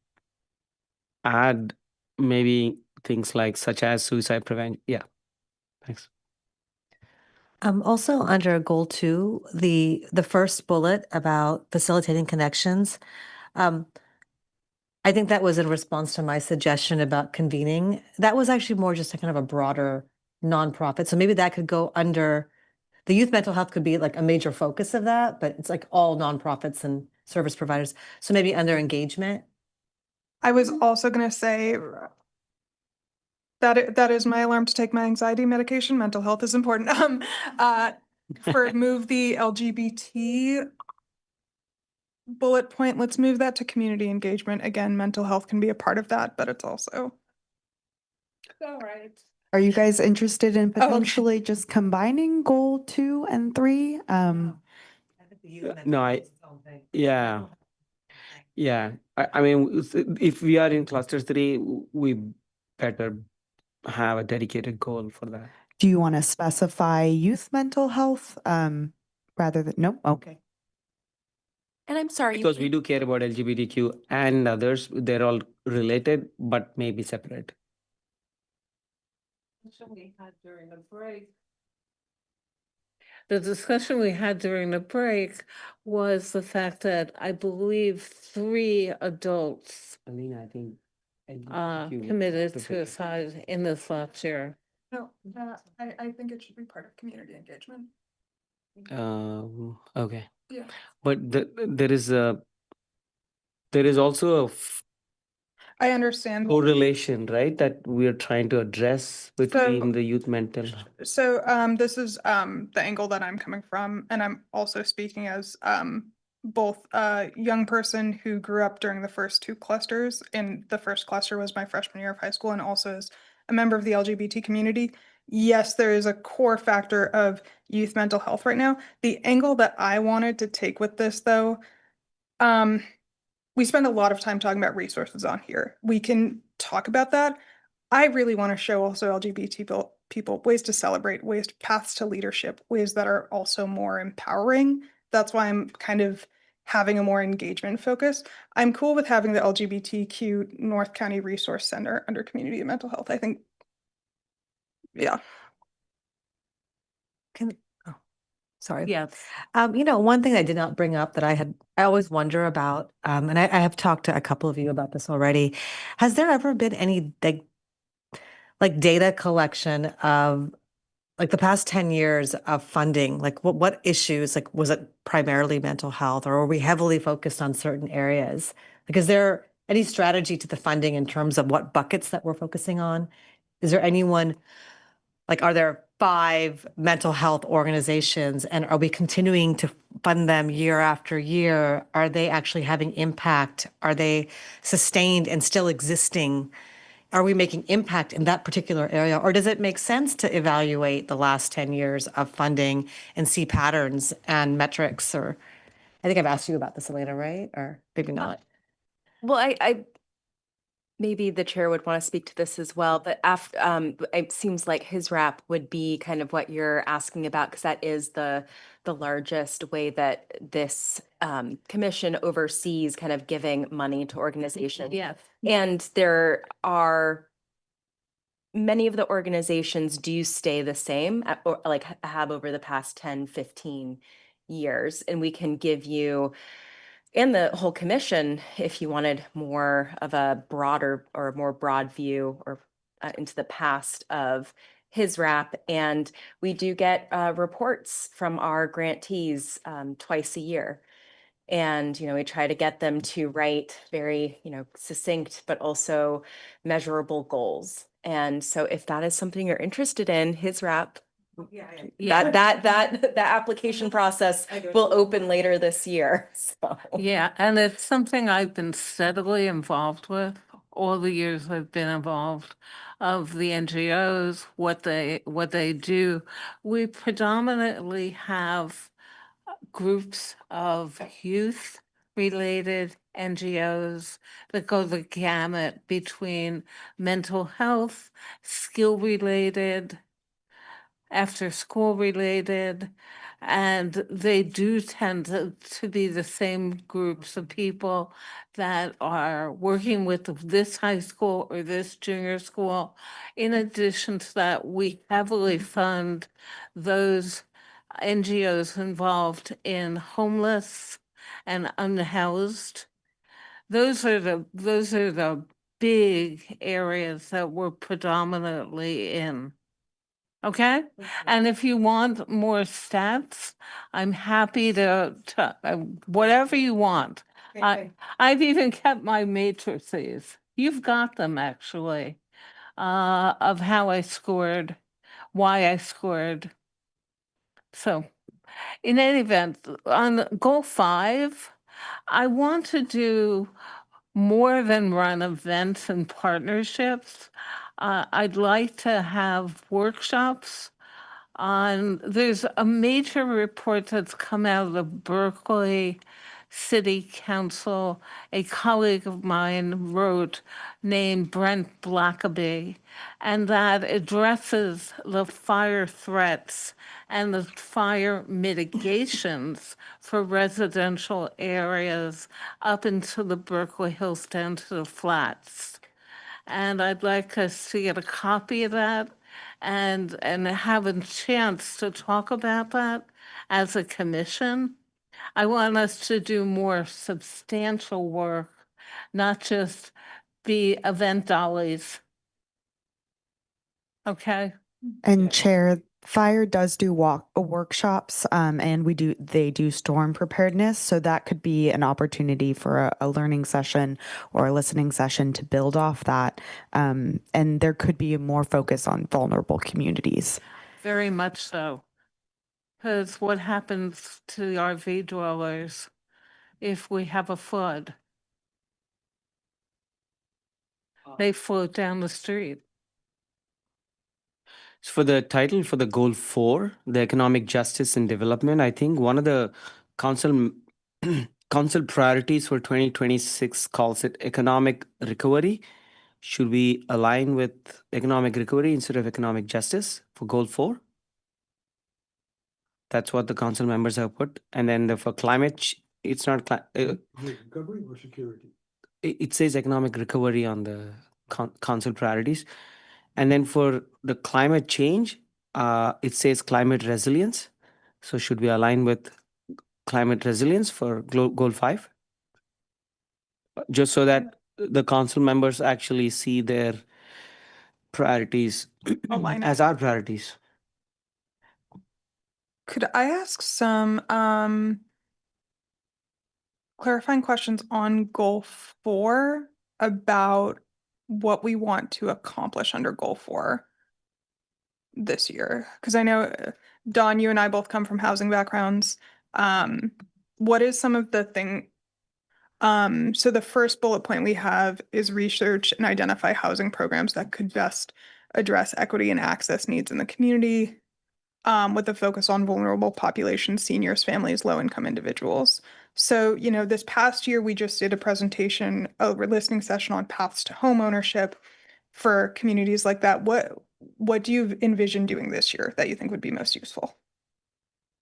add maybe things like such as suicide prevention. Yeah, thanks. Also under goal 2, the first bullet about facilitating connections. I think that was in response to my suggestion about convening. That was actually more just a kind of a broader nonprofit. So maybe that could go under the youth mental health could be like a major focus of that, but it's like all nonprofits and service providers. So maybe under engagement. I was also going to say that is my alarm to take my anxiety medication. Mental health is important. For move the LGBT bullet point, let's move that to community engagement. Again, mental health can be a part of that, but it's also. All right. Are you guys interested in okay. potentially just combining goal 2 and 3? No, yeah. Yeah, I mean, if we are in cluster 3, we better have a dedicated goal for that. Do you want to specify youth mental health rather than, no? Okay. And I'm sorry, Because we do care about LGBTQ and others, they're all related, but maybe separate. We had during the break. The discussion we had during the break was the fact that I believe 3 adults Alina, I think. LGBTQ committed specific. suicide in this last year. No, I think it should be part of community engagement. Okay. Yeah. But there is also a I understand. correlation, right, that we are trying to address between the youth mental. So this is the angle that I'm coming from, and I'm also speaking as both a young person who grew up during the first 2 clusters, and the first cluster was my freshman year of high school, and also as a member of the LGBT community. Yes, there is a core factor of youth mental health right now. The angle that I wanted to take with this, though, we spend a lot of time talking about resources on here. We can talk about that. I really want to show also LGBT people ways to celebrate, paths to leadership, ways that are also more empowering. That's why I'm kind of having a more engagement focus. I'm cool with having the LGBTQ North County Resource Center under community and mental health. I think, yeah. Sorry. Yes. One thing I did not bring up that I always wonder about, and I have talked to a couple of you about this already. Has there ever been any like data collection of like the past 10 years of funding? Like what issues, like was it primarily mental health, or are we heavily focused on certain areas? Like, is there any strategy to the funding in terms of what buckets that we're focusing on? Is there anyone, like, are there 5 mental health organizations, and are we continuing to fund them year after year? Are they actually having impact? Are they sustained and still existing? Are we making impact in that particular area? Or does it make sense to evaluate the last 10 years of funding and see patterns and metrics? Or I think I've asked you about this, Elena, right? Or maybe not. Well, I maybe the chair would want to speak to this as well, but it seems like his wrap would be kind of what you're asking about, because that is the largest way that this commission oversees kind of giving money to organizations. Yes. And there are many of the organizations do stay the same, or like have over the past 10, 15 years. And we can give you, and the whole commission, if you wanted more of a broader or more broad view or into the past of his wrap. And we do get reports from our grantees twice a year. And, we try to get them to write very, succinct, but also measurable goals. And so if that is something you're interested in, his wrap, that application process will open later this year. So. Yeah, and it's something I've been steadily involved with all the years I've been involved, of the NGOs, what they do. We predominantly have groups of youth-related NGOs that go the gamut between mental health, skill-related, after-school related, and they do tend to be the same groups of people that are working with this high school or this junior school. In addition to that, we heavily fund those NGOs involved in homeless and unhoused. Those are the big areas that we're predominantly in. Okay? And if you want more stats, I'm happy to whatever you want. I've even kept my matrices. You've got them actually, of how I scored, why I scored. So in any event, on goal 5, I want to do more than run events and partnerships. I'd like to have workshops there's a major report that's come out of the Berkeley City Council. A colleague of mine wrote, named Brent Blackaby, and that addresses the fire threats and the fire mitigations for residential areas up into the Berkeley Hills down to the flats. And I'd like us to get a copy of that and have a chance to talk about that as a commission. I want us to do more substantial work, not just be event dollies. Okay? And Chair, Fire does do workshops, and they do storm preparedness. So that could be an opportunity for a learning session or a listening session to build off that. And there could be more focus on vulnerable communities. Very much so. Because what happens to the RV dwellers if we have a flood? They float down the street. For the title for the goal 4, the economic justice and development, I think one of the council council priorities for 2026 calls it economic recovery. Should we align with economic recovery instead of economic justice for goal 4? That's what the council members have put. And then for climate It's not, Recovery or security? it says economic recovery on the council priorities. And then for the climate change, it says climate resilience. So should we align with climate resilience for goal 5? Just so that the council members actually see their priorities Align as it. our priorities. Could I ask some clarifying questions on goal 4 about what we want to accomplish under goal 4 this year? Because I know, Dawn, you and I both come from housing backgrounds. What is some of the so the first bullet point we have is research and identify housing programs that could best address equity and access needs in the community, with a focus on vulnerable populations, seniors, families, low-income individuals. So, this past year, we just did a presentation, a listening session on paths to home ownership for communities like that. What do you envision doing this year that you think would be most useful?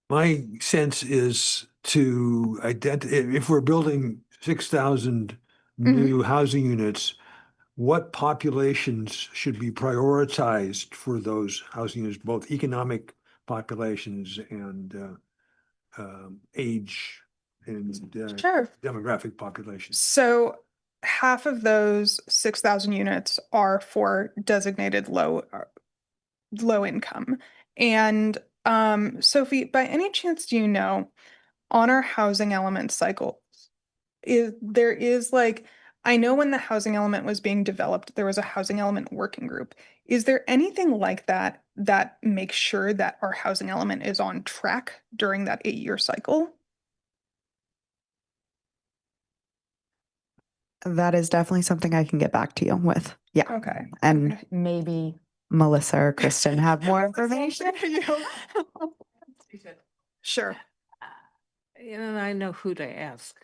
My sense is to if we're building 6,000 new housing units, what populations should be prioritized for those housing units, both economic populations and age and Sure. demographic populations? So half of those 6,000 units are for designated low income. And Sophie, by any chance, do you know, on our housing element cycle, there is like, I know when the housing element was being developed, there was a housing element working group. Is there anything like that that makes sure that our housing element is on track during that 8-year cycle? That is definitely something I can get back to you with. Yeah. Okay. And maybe Melissa or Kristen have more information. Sure. And I know who to ask.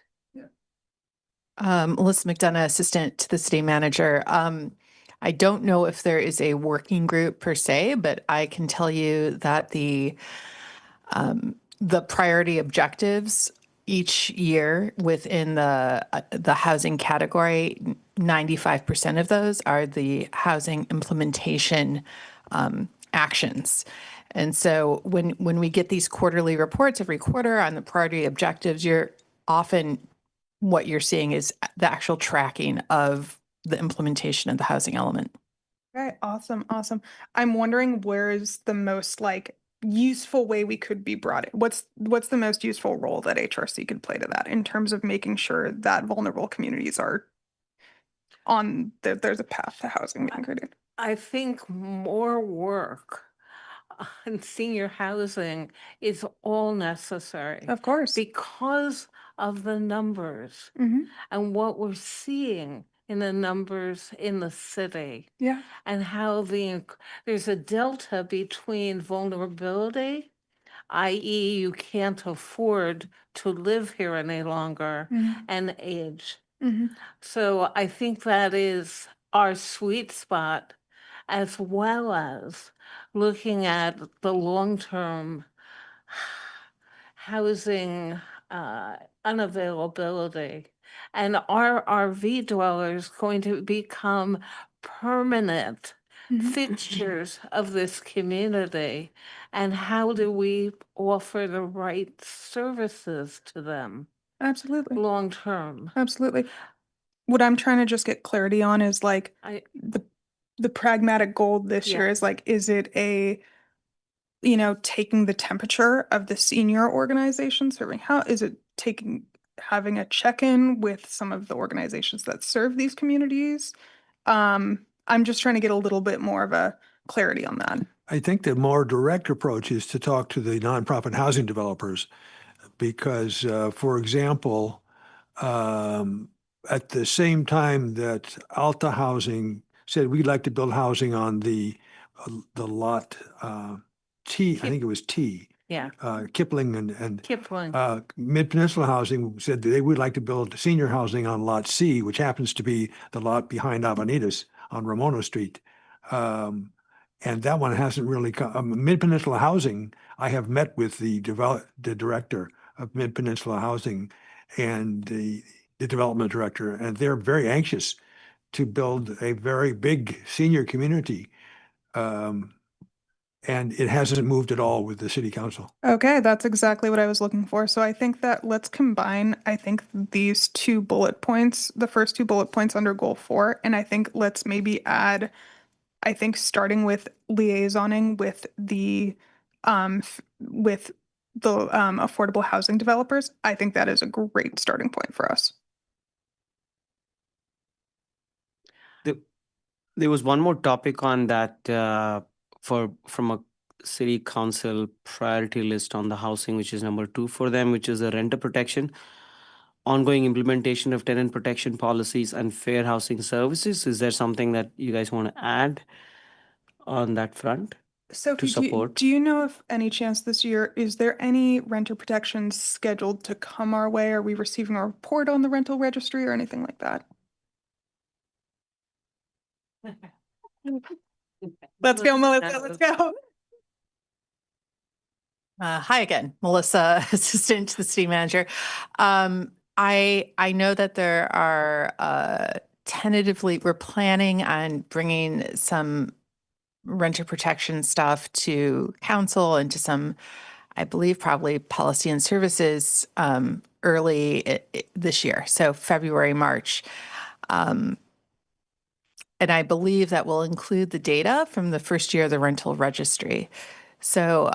Melissa McDonough, assistant to the city manager. I don't know if there is a working group per se, but I can tell you that the priority objectives each year within the housing category, 95% of those are the housing implementation actions. And so when we get these quarterly reports every quarter on the priority objectives, you're often what you're seeing is the actual tracking of the implementation of the housing element. Okay, awesome, awesome. I'm wondering where is the most useful way we could be brought in? What's the most useful role that HRC could play to that in terms of making sure that vulnerable communities are there's a path to housing being created? I think more work on senior housing is all necessary. Of course. Because of the numbers and what we're seeing in the numbers in the city. Yeah. And how there's a delta between vulnerability, i.e. you can't afford to live here any longer, and age. So I think that is our sweet spot, as well as looking at the long-term housing unavailability. And are RV dwellers going to become permanent fixtures of this community? And how do we offer the right services to them Absolutely. long-term? Absolutely. What I'm trying to just get clarity on is the pragmatic goal this year is is it taking the temperature of the senior organization serving? How is it having a check-in with some of the organizations that serve these communities? I'm just trying to get a little bit more of a clarity on that. I think the more direct approach is to talk to the nonprofit housing developers because, for example, at the same time that Alta Housing said we'd like to build housing on the lot T, I think it was T. Yeah. Kipling and Kipling. Mid-Peninsula Housing said that they would like to build senior housing on lot C, which happens to be the lot behind Avenidas on Ramona Street. And that one hasn't really come. Mid-Peninsula Housing, I have met with the director of Mid-Peninsula Housing, and the development director, and they're very anxious to build a very big senior community. And it hasn't moved at all with the city council. Okay, that's exactly what I was looking for. So I think that let's combine, I think these 2 bullet points, the first 2 bullet points under goal 4, and I think let's maybe add, I think starting with liaisoning with the affordable housing developers, I think that is a great starting point for us. There was one more topic on that from a city council priority list on the housing, which is number 2 for them, which is the renter protection, ongoing implementation of tenant protection policies and fair housing services. Is there something that you guys want to add on that front? Sophie, support. do you know if any chance this year, is there any renter protections scheduled to come our way? Are we receiving a report on the rental registry or anything like that? Let's go, Melissa, let's go. Hi again, Melissa, assistant to the city manager. I know that there are tentatively, we're planning on bringing some renter protection stuff to council and to some, I believe, probably policy and services early this year, so February, March. And I believe that will include the data from the first year of the rental registry. So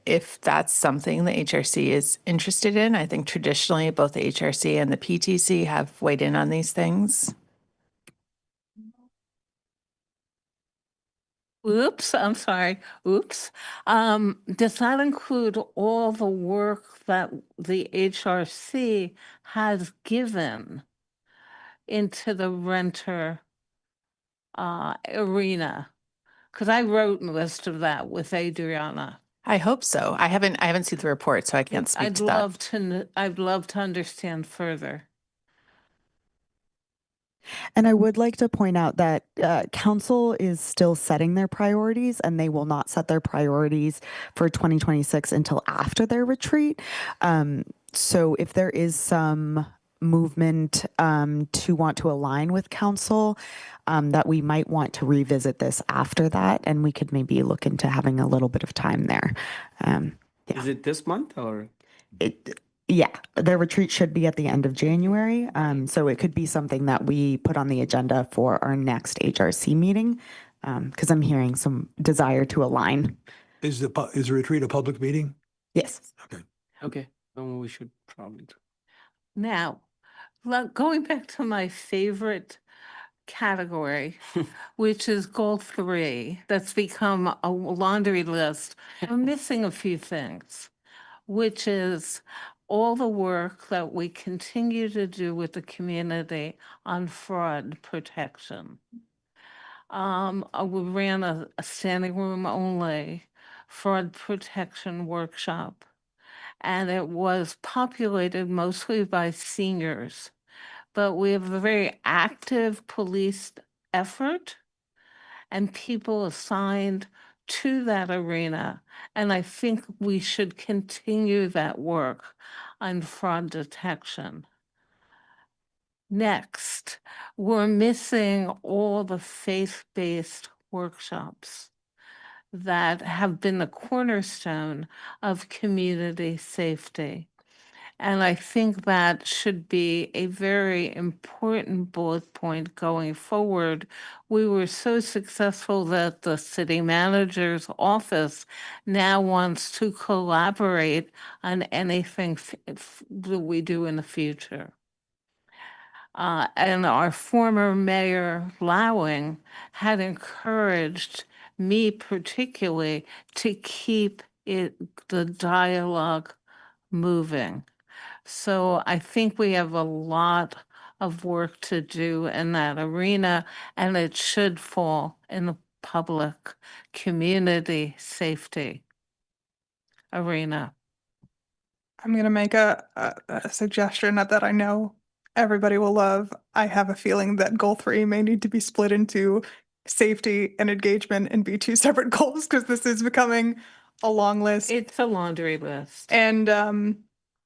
if that's something the HRC is interested in, I think traditionally both the HRC and the PTC have weighed in on these things. Oops, I'm sorry. Oops. Does that include all the work that the HRC has given into the renter arena? Because I wrote most of that with Adriana. I hope so. I haven't seen the report, so I can't speak to that. I'd love to understand further. And I would like to point out that council is still setting their priorities, and they will not set their priorities for 2026 until after their retreat. So if there is some movement to want to align with council, that we might want to revisit this after that, and we could maybe look into having a little bit of time there. Is it this month or? Yeah, their retreat should be at the end of January. So it could be something that we put on the agenda for our next HRC meeting, because I'm hearing some desire to align. Is the retreat a public meeting? Yes. Okay, then we should probably. Now, going back to my favorite category, which is goal 3, that's become a laundry list. I'm missing a few things, which is all the work that we continue to do with the community on fraud protection. We ran a standing room only fraud protection workshop, and it was populated mostly by seniors. But we have a very active police effort and people assigned to that arena. And I think we should continue that work on fraud detection. Next, we're missing all the faith-based workshops that have been the cornerstone of community safety. And I think that should be a very important bullet point going forward. We were so successful that the city manager's office now wants to collaborate on anything that we do in the future. And our former mayor, Lowing, had encouraged me particularly to keep the dialogue moving. So I think we have a lot of work to do in that arena, and it should fall in the public community safety arena. I'm going to make a suggestion that I know everybody will love. I have a feeling that goal 3 may need to be split into safety and engagement and be 2 separate goals, because this is becoming a long list. It's a laundry list. And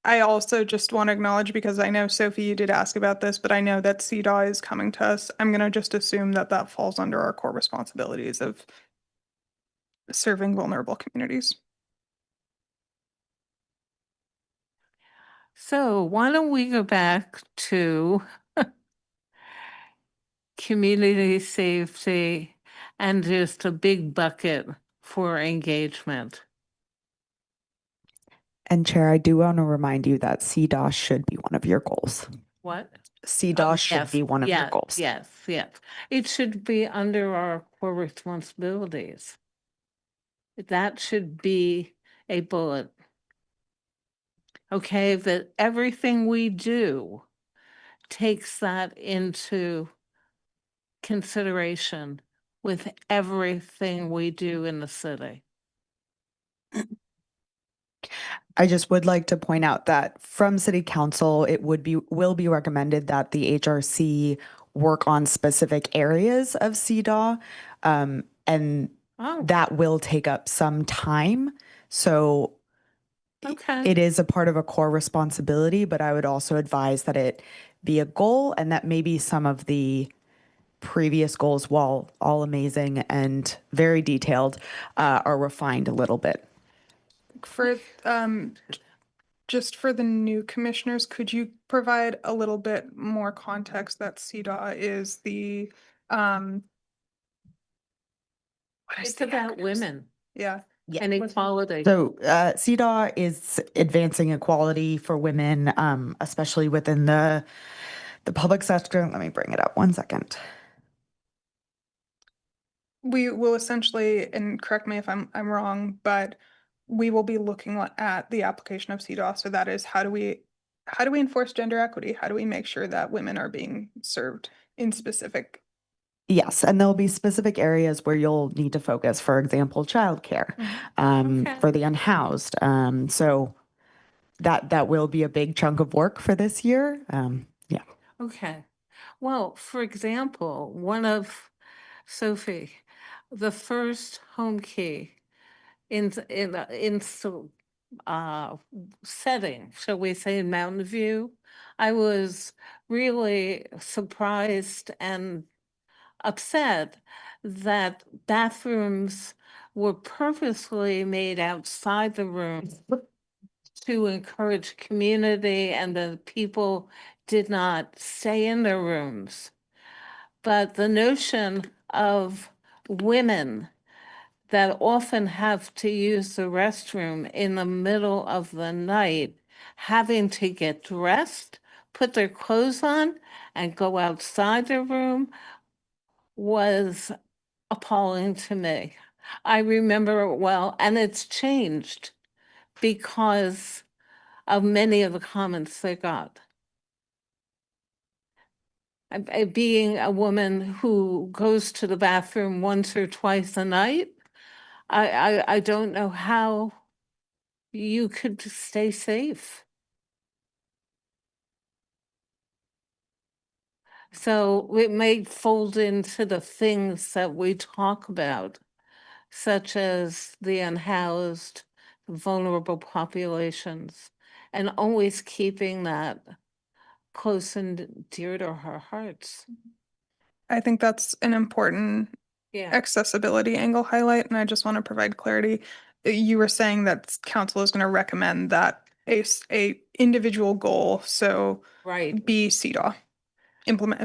I also just want to acknowledge, because I know, Sophie, you did ask about this, but I know that CDAW is coming to us. I'm going to just assume that that falls under our core responsibilities of serving vulnerable communities. So why don't we go back to community safety and just a big bucket for engagement? And Chair, I do want to remind you that CDOS should be one of your goals. What? CDOS should Yes, be one of your yes, goals. Yes, yes. It should be under our core responsibilities. That should be a bullet. Okay, that everything we do takes that into consideration with everything we do in the city. I just would like to point out that from City Council, it will be recommended that the HRC work on specific areas of CDAW, and Oh, that will take up some time. So okay. it is a part of a core responsibility, but I would also advise that it be a goal and that maybe some of the previous goals, while all amazing and very detailed, are refined a little bit. For just for the new commissioners, could you provide a little bit more context that CDAW is the what is It's the about acronyms? women Yeah. and equality. So CDAW is advancing equality for women, especially within the public sector. Let me bring it up 1 second. We will essentially, and correct me if I'm wrong, but we will be looking at the application of CDAW. So that is, how do we enforce gender equity? How do we make sure that women are being served in specific? Yes, and there'll be specific areas where you'll need to focus, for example, childcare, Okay. for the unhoused. So that will be a big chunk of work for this year. Yeah. Okay. Well, for example, one of Sophie, the first home key in setting, shall we say, in Mountain View, I was really surprised and upset that bathrooms were purposely made outside the room to encourage community, and the people did not stay in their rooms. But the notion of women that often have to use the restroom in the middle of the night, having to get dressed, put their clothes on, and go outside their room was appalling to me. I remember it well, and it's changed because of many of the comments they got. Being a woman who goes to the bathroom once or twice a night, I don't know how you could stay safe. So it may fold into the things that we talk about, such as the unhoused, vulnerable populations, and always keeping that close and dear to our hearts. I think that's an important Yeah, accessibility angle highlight, and I just want to provide clarity. You were saying that council is going to recommend that a individual goal, so right. be CDAW,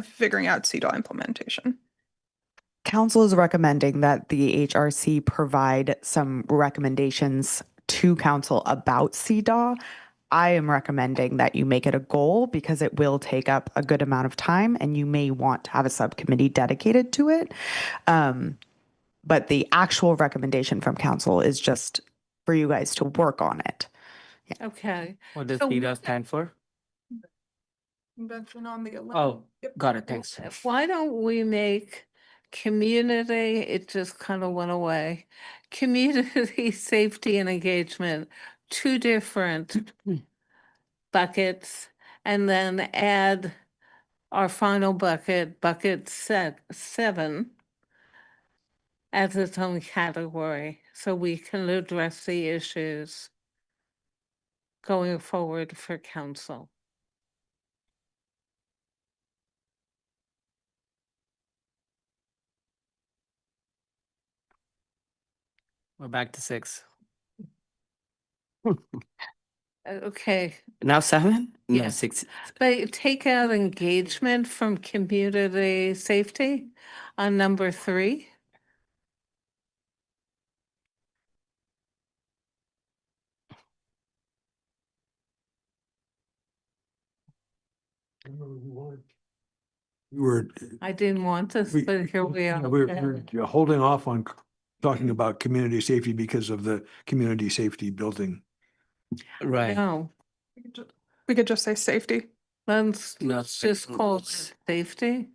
figuring out CDAW implementation. Council is recommending that the HRC provide some recommendations to council about CDAW. I am recommending that you make it a goal because it will take up a good amount of time and you may want to have a subcommittee dedicated to it. But the actual recommendation from council is just for you guys to work on it. Okay. What does So CEDA stand for? Convention on the Oh, got it. Thanks. why don't we make community, it just kind of went away, community safety and engagement, two different buckets, and then add our final bucket, seven, as its own category, so we can address the issues going forward for council. We're back to 6. Okay, Now 7? No, Yeah. 6. but take out engagement from community safety on number 3. We were, I didn't want this, We- but here we are. we're holding off on talking about community safety because of the community safety building. Right. No, We could just say safety. let's No, just call it safety.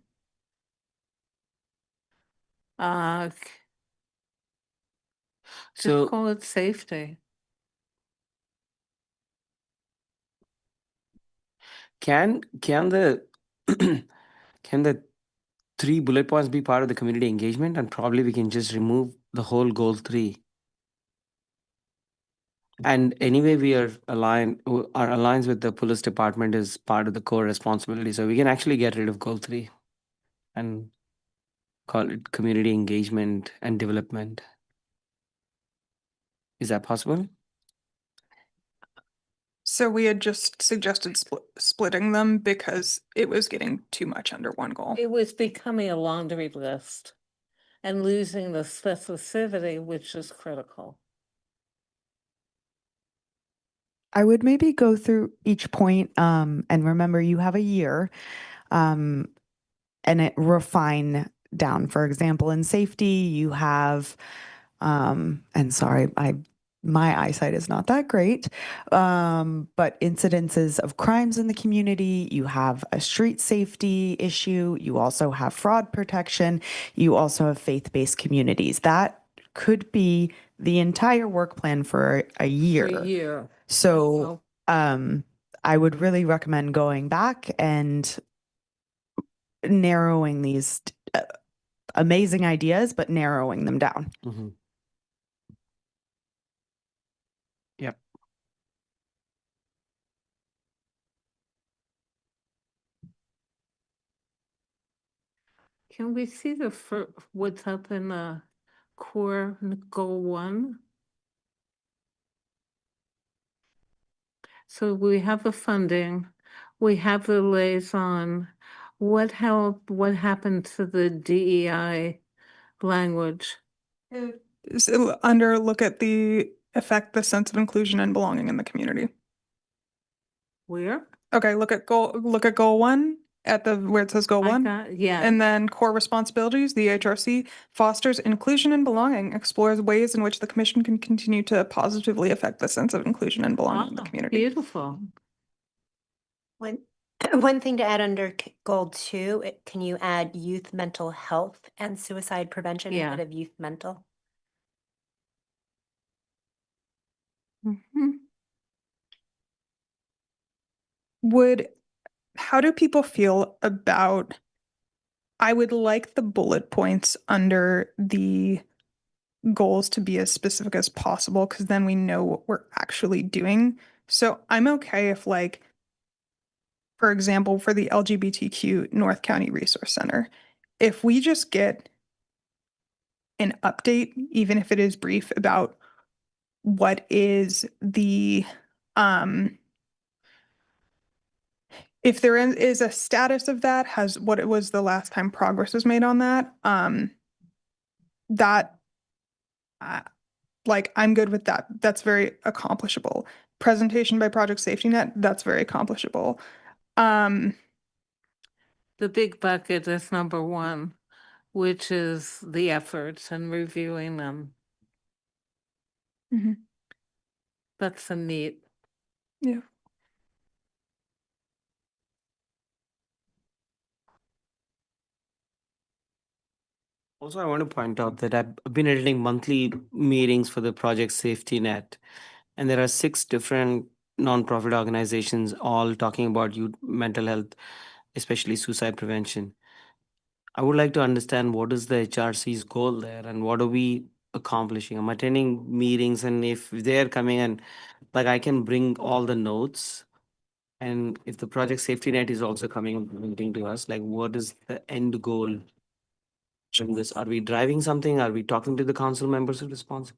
Just So call it safety. can the can the 3 bullet points be part of the community engagement, and probably we can just remove the whole goal 3. And anyway, we are aligned. Our alliance with the police department is part of the core responsibility, so we can actually get rid of goal 3 and call it community engagement and development. Is that possible? So we had just suggested splitting them because it was getting too much under one goal. It was becoming a laundry list and losing the specificity, which is critical. I would maybe go through each point, and remember you have a year, and it refine down. For example, in safety, you have, and sorry, my eyesight is not that great, but incidences of crimes in the community, you have a street safety issue, you also have fraud protection, you also have faith-based communities. That could be the entire work plan for a year. For a year. So, I would really recommend going back and narrowing these amazing ideas, but narrowing them down. Mm-hmm. Yep. Can we see what's up in core goal 1? So we have the funding, we have the liaison. What happened to the DEI language? So under look at the affect the sense of inclusion and belonging in the community. Where? Okay, look at goal 1 at the where it says goal 1. Yeah. And then core responsibilities, the HRC fosters inclusion and belonging, explores ways in which the commission can continue to positively affect the sense of inclusion and belonging in the community. Beautiful. One thing to add under goal 2, can you add youth mental health and suicide prevention Yeah. instead of youth mental? Mhm. How do people feel about, I would like the bullet points under the goals to be as specific as possible, because then we know what we're actually doing. So I'm okay if, like, for example, for the LGBTQ North County Resource Center, if we just get an update, even if it is brief, about what is the if there is a status of that, has what it was the last time progress was made on that, that like I'm good with that. That's very accomplishable. Presentation by Project Safety Net, that's very accomplishable. The big bucket is number 1, which is the efforts and reviewing them. Mhm. That's the meat. Yeah. Also, I want to point out that I've been attending monthly meetings for the Project Safety Net, and there are 6 different nonprofit organizations all talking about youth mental health, especially suicide prevention. I would like to understand what is the HRC's goal there and what are we accomplishing. I'm attending meetings, and if they're coming and like I can bring all the notes. And if the project safety net is also coming and presenting to us, like what is the end goal from this? Are we driving something? Are we talking to the council members who respond?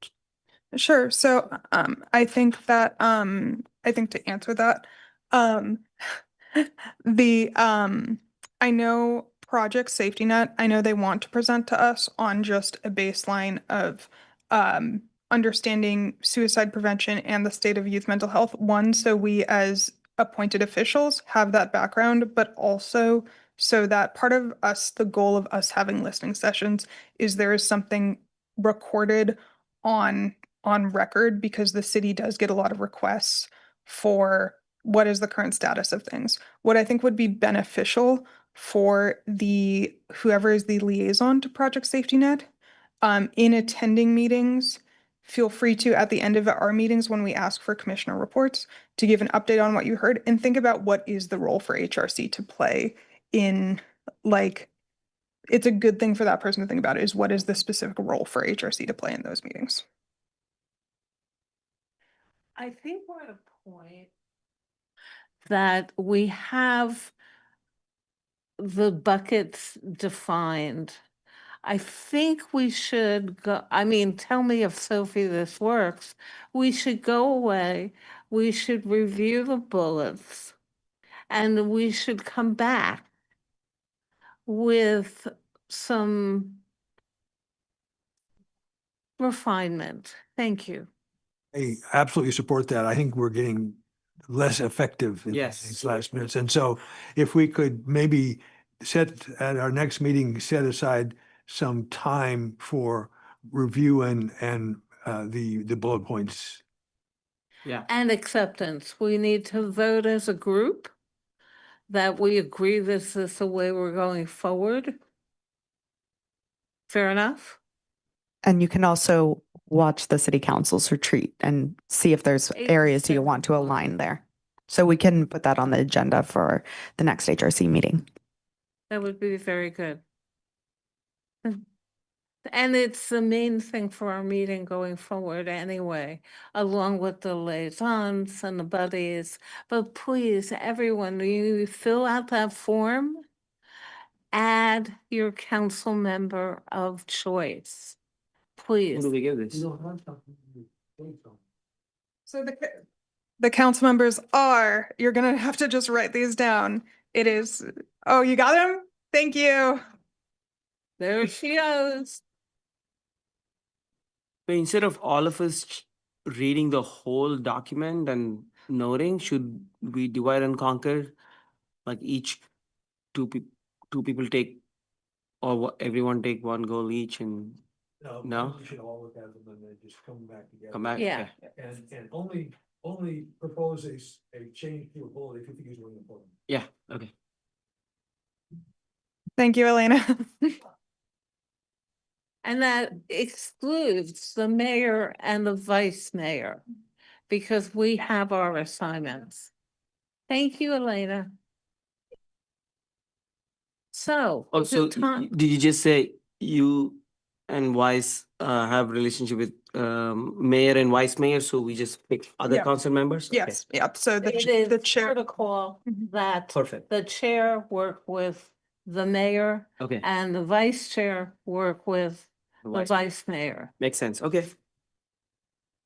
Sure. So I think that I think to answer that, um the I know Project Safety Net, I know they want to present to us on just a baseline of understanding suicide prevention and the state of youth mental health. One, so we as appointed officials have that background, but also so that part of us, the goal of us having listening sessions is there is something recorded on record, because the city does get a lot of requests for what is the current status of things. What I think would be beneficial for the whoever is the liaison to Project Safety Net, in attending meetings, feel free to, at the end of our meetings, when we ask for commissioner reports, to give an update on what you heard and think about what is the role for HRC to play in, like, it's a good thing for that person to think about, is what is the specific role for HRC to play in those meetings. I think we're at a point that we have the buckets defined. I think we should go, I mean, tell me if Sophie this works. We should go away, we should review the bullets, and we should come back with some refinement. Thank you. I absolutely support that. I think we're getting less effective in Yes. these last minutes. And so if we could maybe set at our next meeting, set aside some time for review and the bullet points. Yeah. And acceptance. We need to vote as a group that we agree this is the way we're going forward. Fair enough? And you can also watch the city council's retreat and see if there's areas you want to align there. So we can put that on the agenda for the next HRC meeting. That would be very good. And it's the main thing for our meeting going forward anyway, along with the liaisons and the buddies. But please, everyone, you fill out that form, add your council member of choice, Who please. do we give this? So the council members are, you're gonna have to just write these down. It is, oh, you got them? Thank you. There she goes. But instead of all of us reading the whole document and noting, should we divide and conquer? Like each two people take, or everyone take one goal each and No? We should all look at them and then just come back together. come back? Yeah. Okay. And only propose a change to a bullet if you think it's really important. Yeah, okay. Thank you, Elena. And that excludes the mayor and the vice mayor, because we have our assignments. Thank you, Elena. So. is Also, it time- did you just say you and vice have relationship with mayor and vice mayor, so we just pick other Yeah. council members? Okay. Yes, yep. So It the is chair, protocol Mhm. that Perfect. the chair work with the mayor Okay, and the vice chair work with the Vice- vice mayor. makes sense. Okay.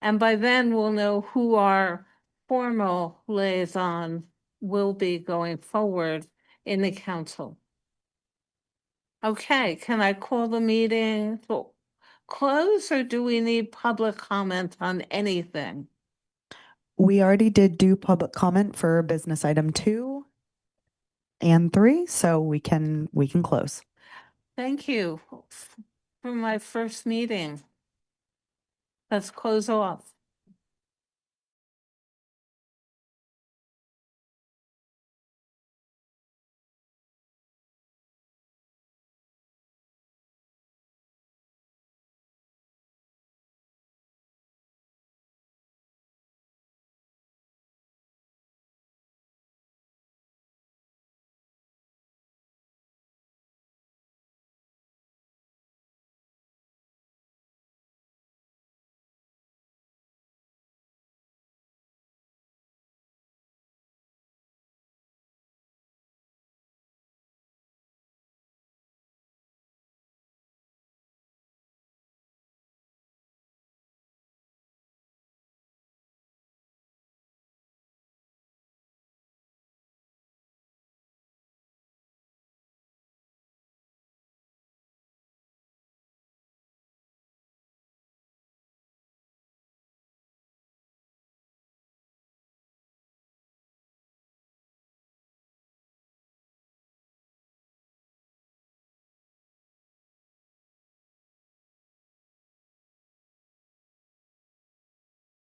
And by then we'll know who our formal liaison will be going forward in the council. Okay, can I call the meeting to close, or do we need public comment on anything? We already did do public comment for business item 2 and 3, so we can close. Thank you for my first meeting. Let's close off.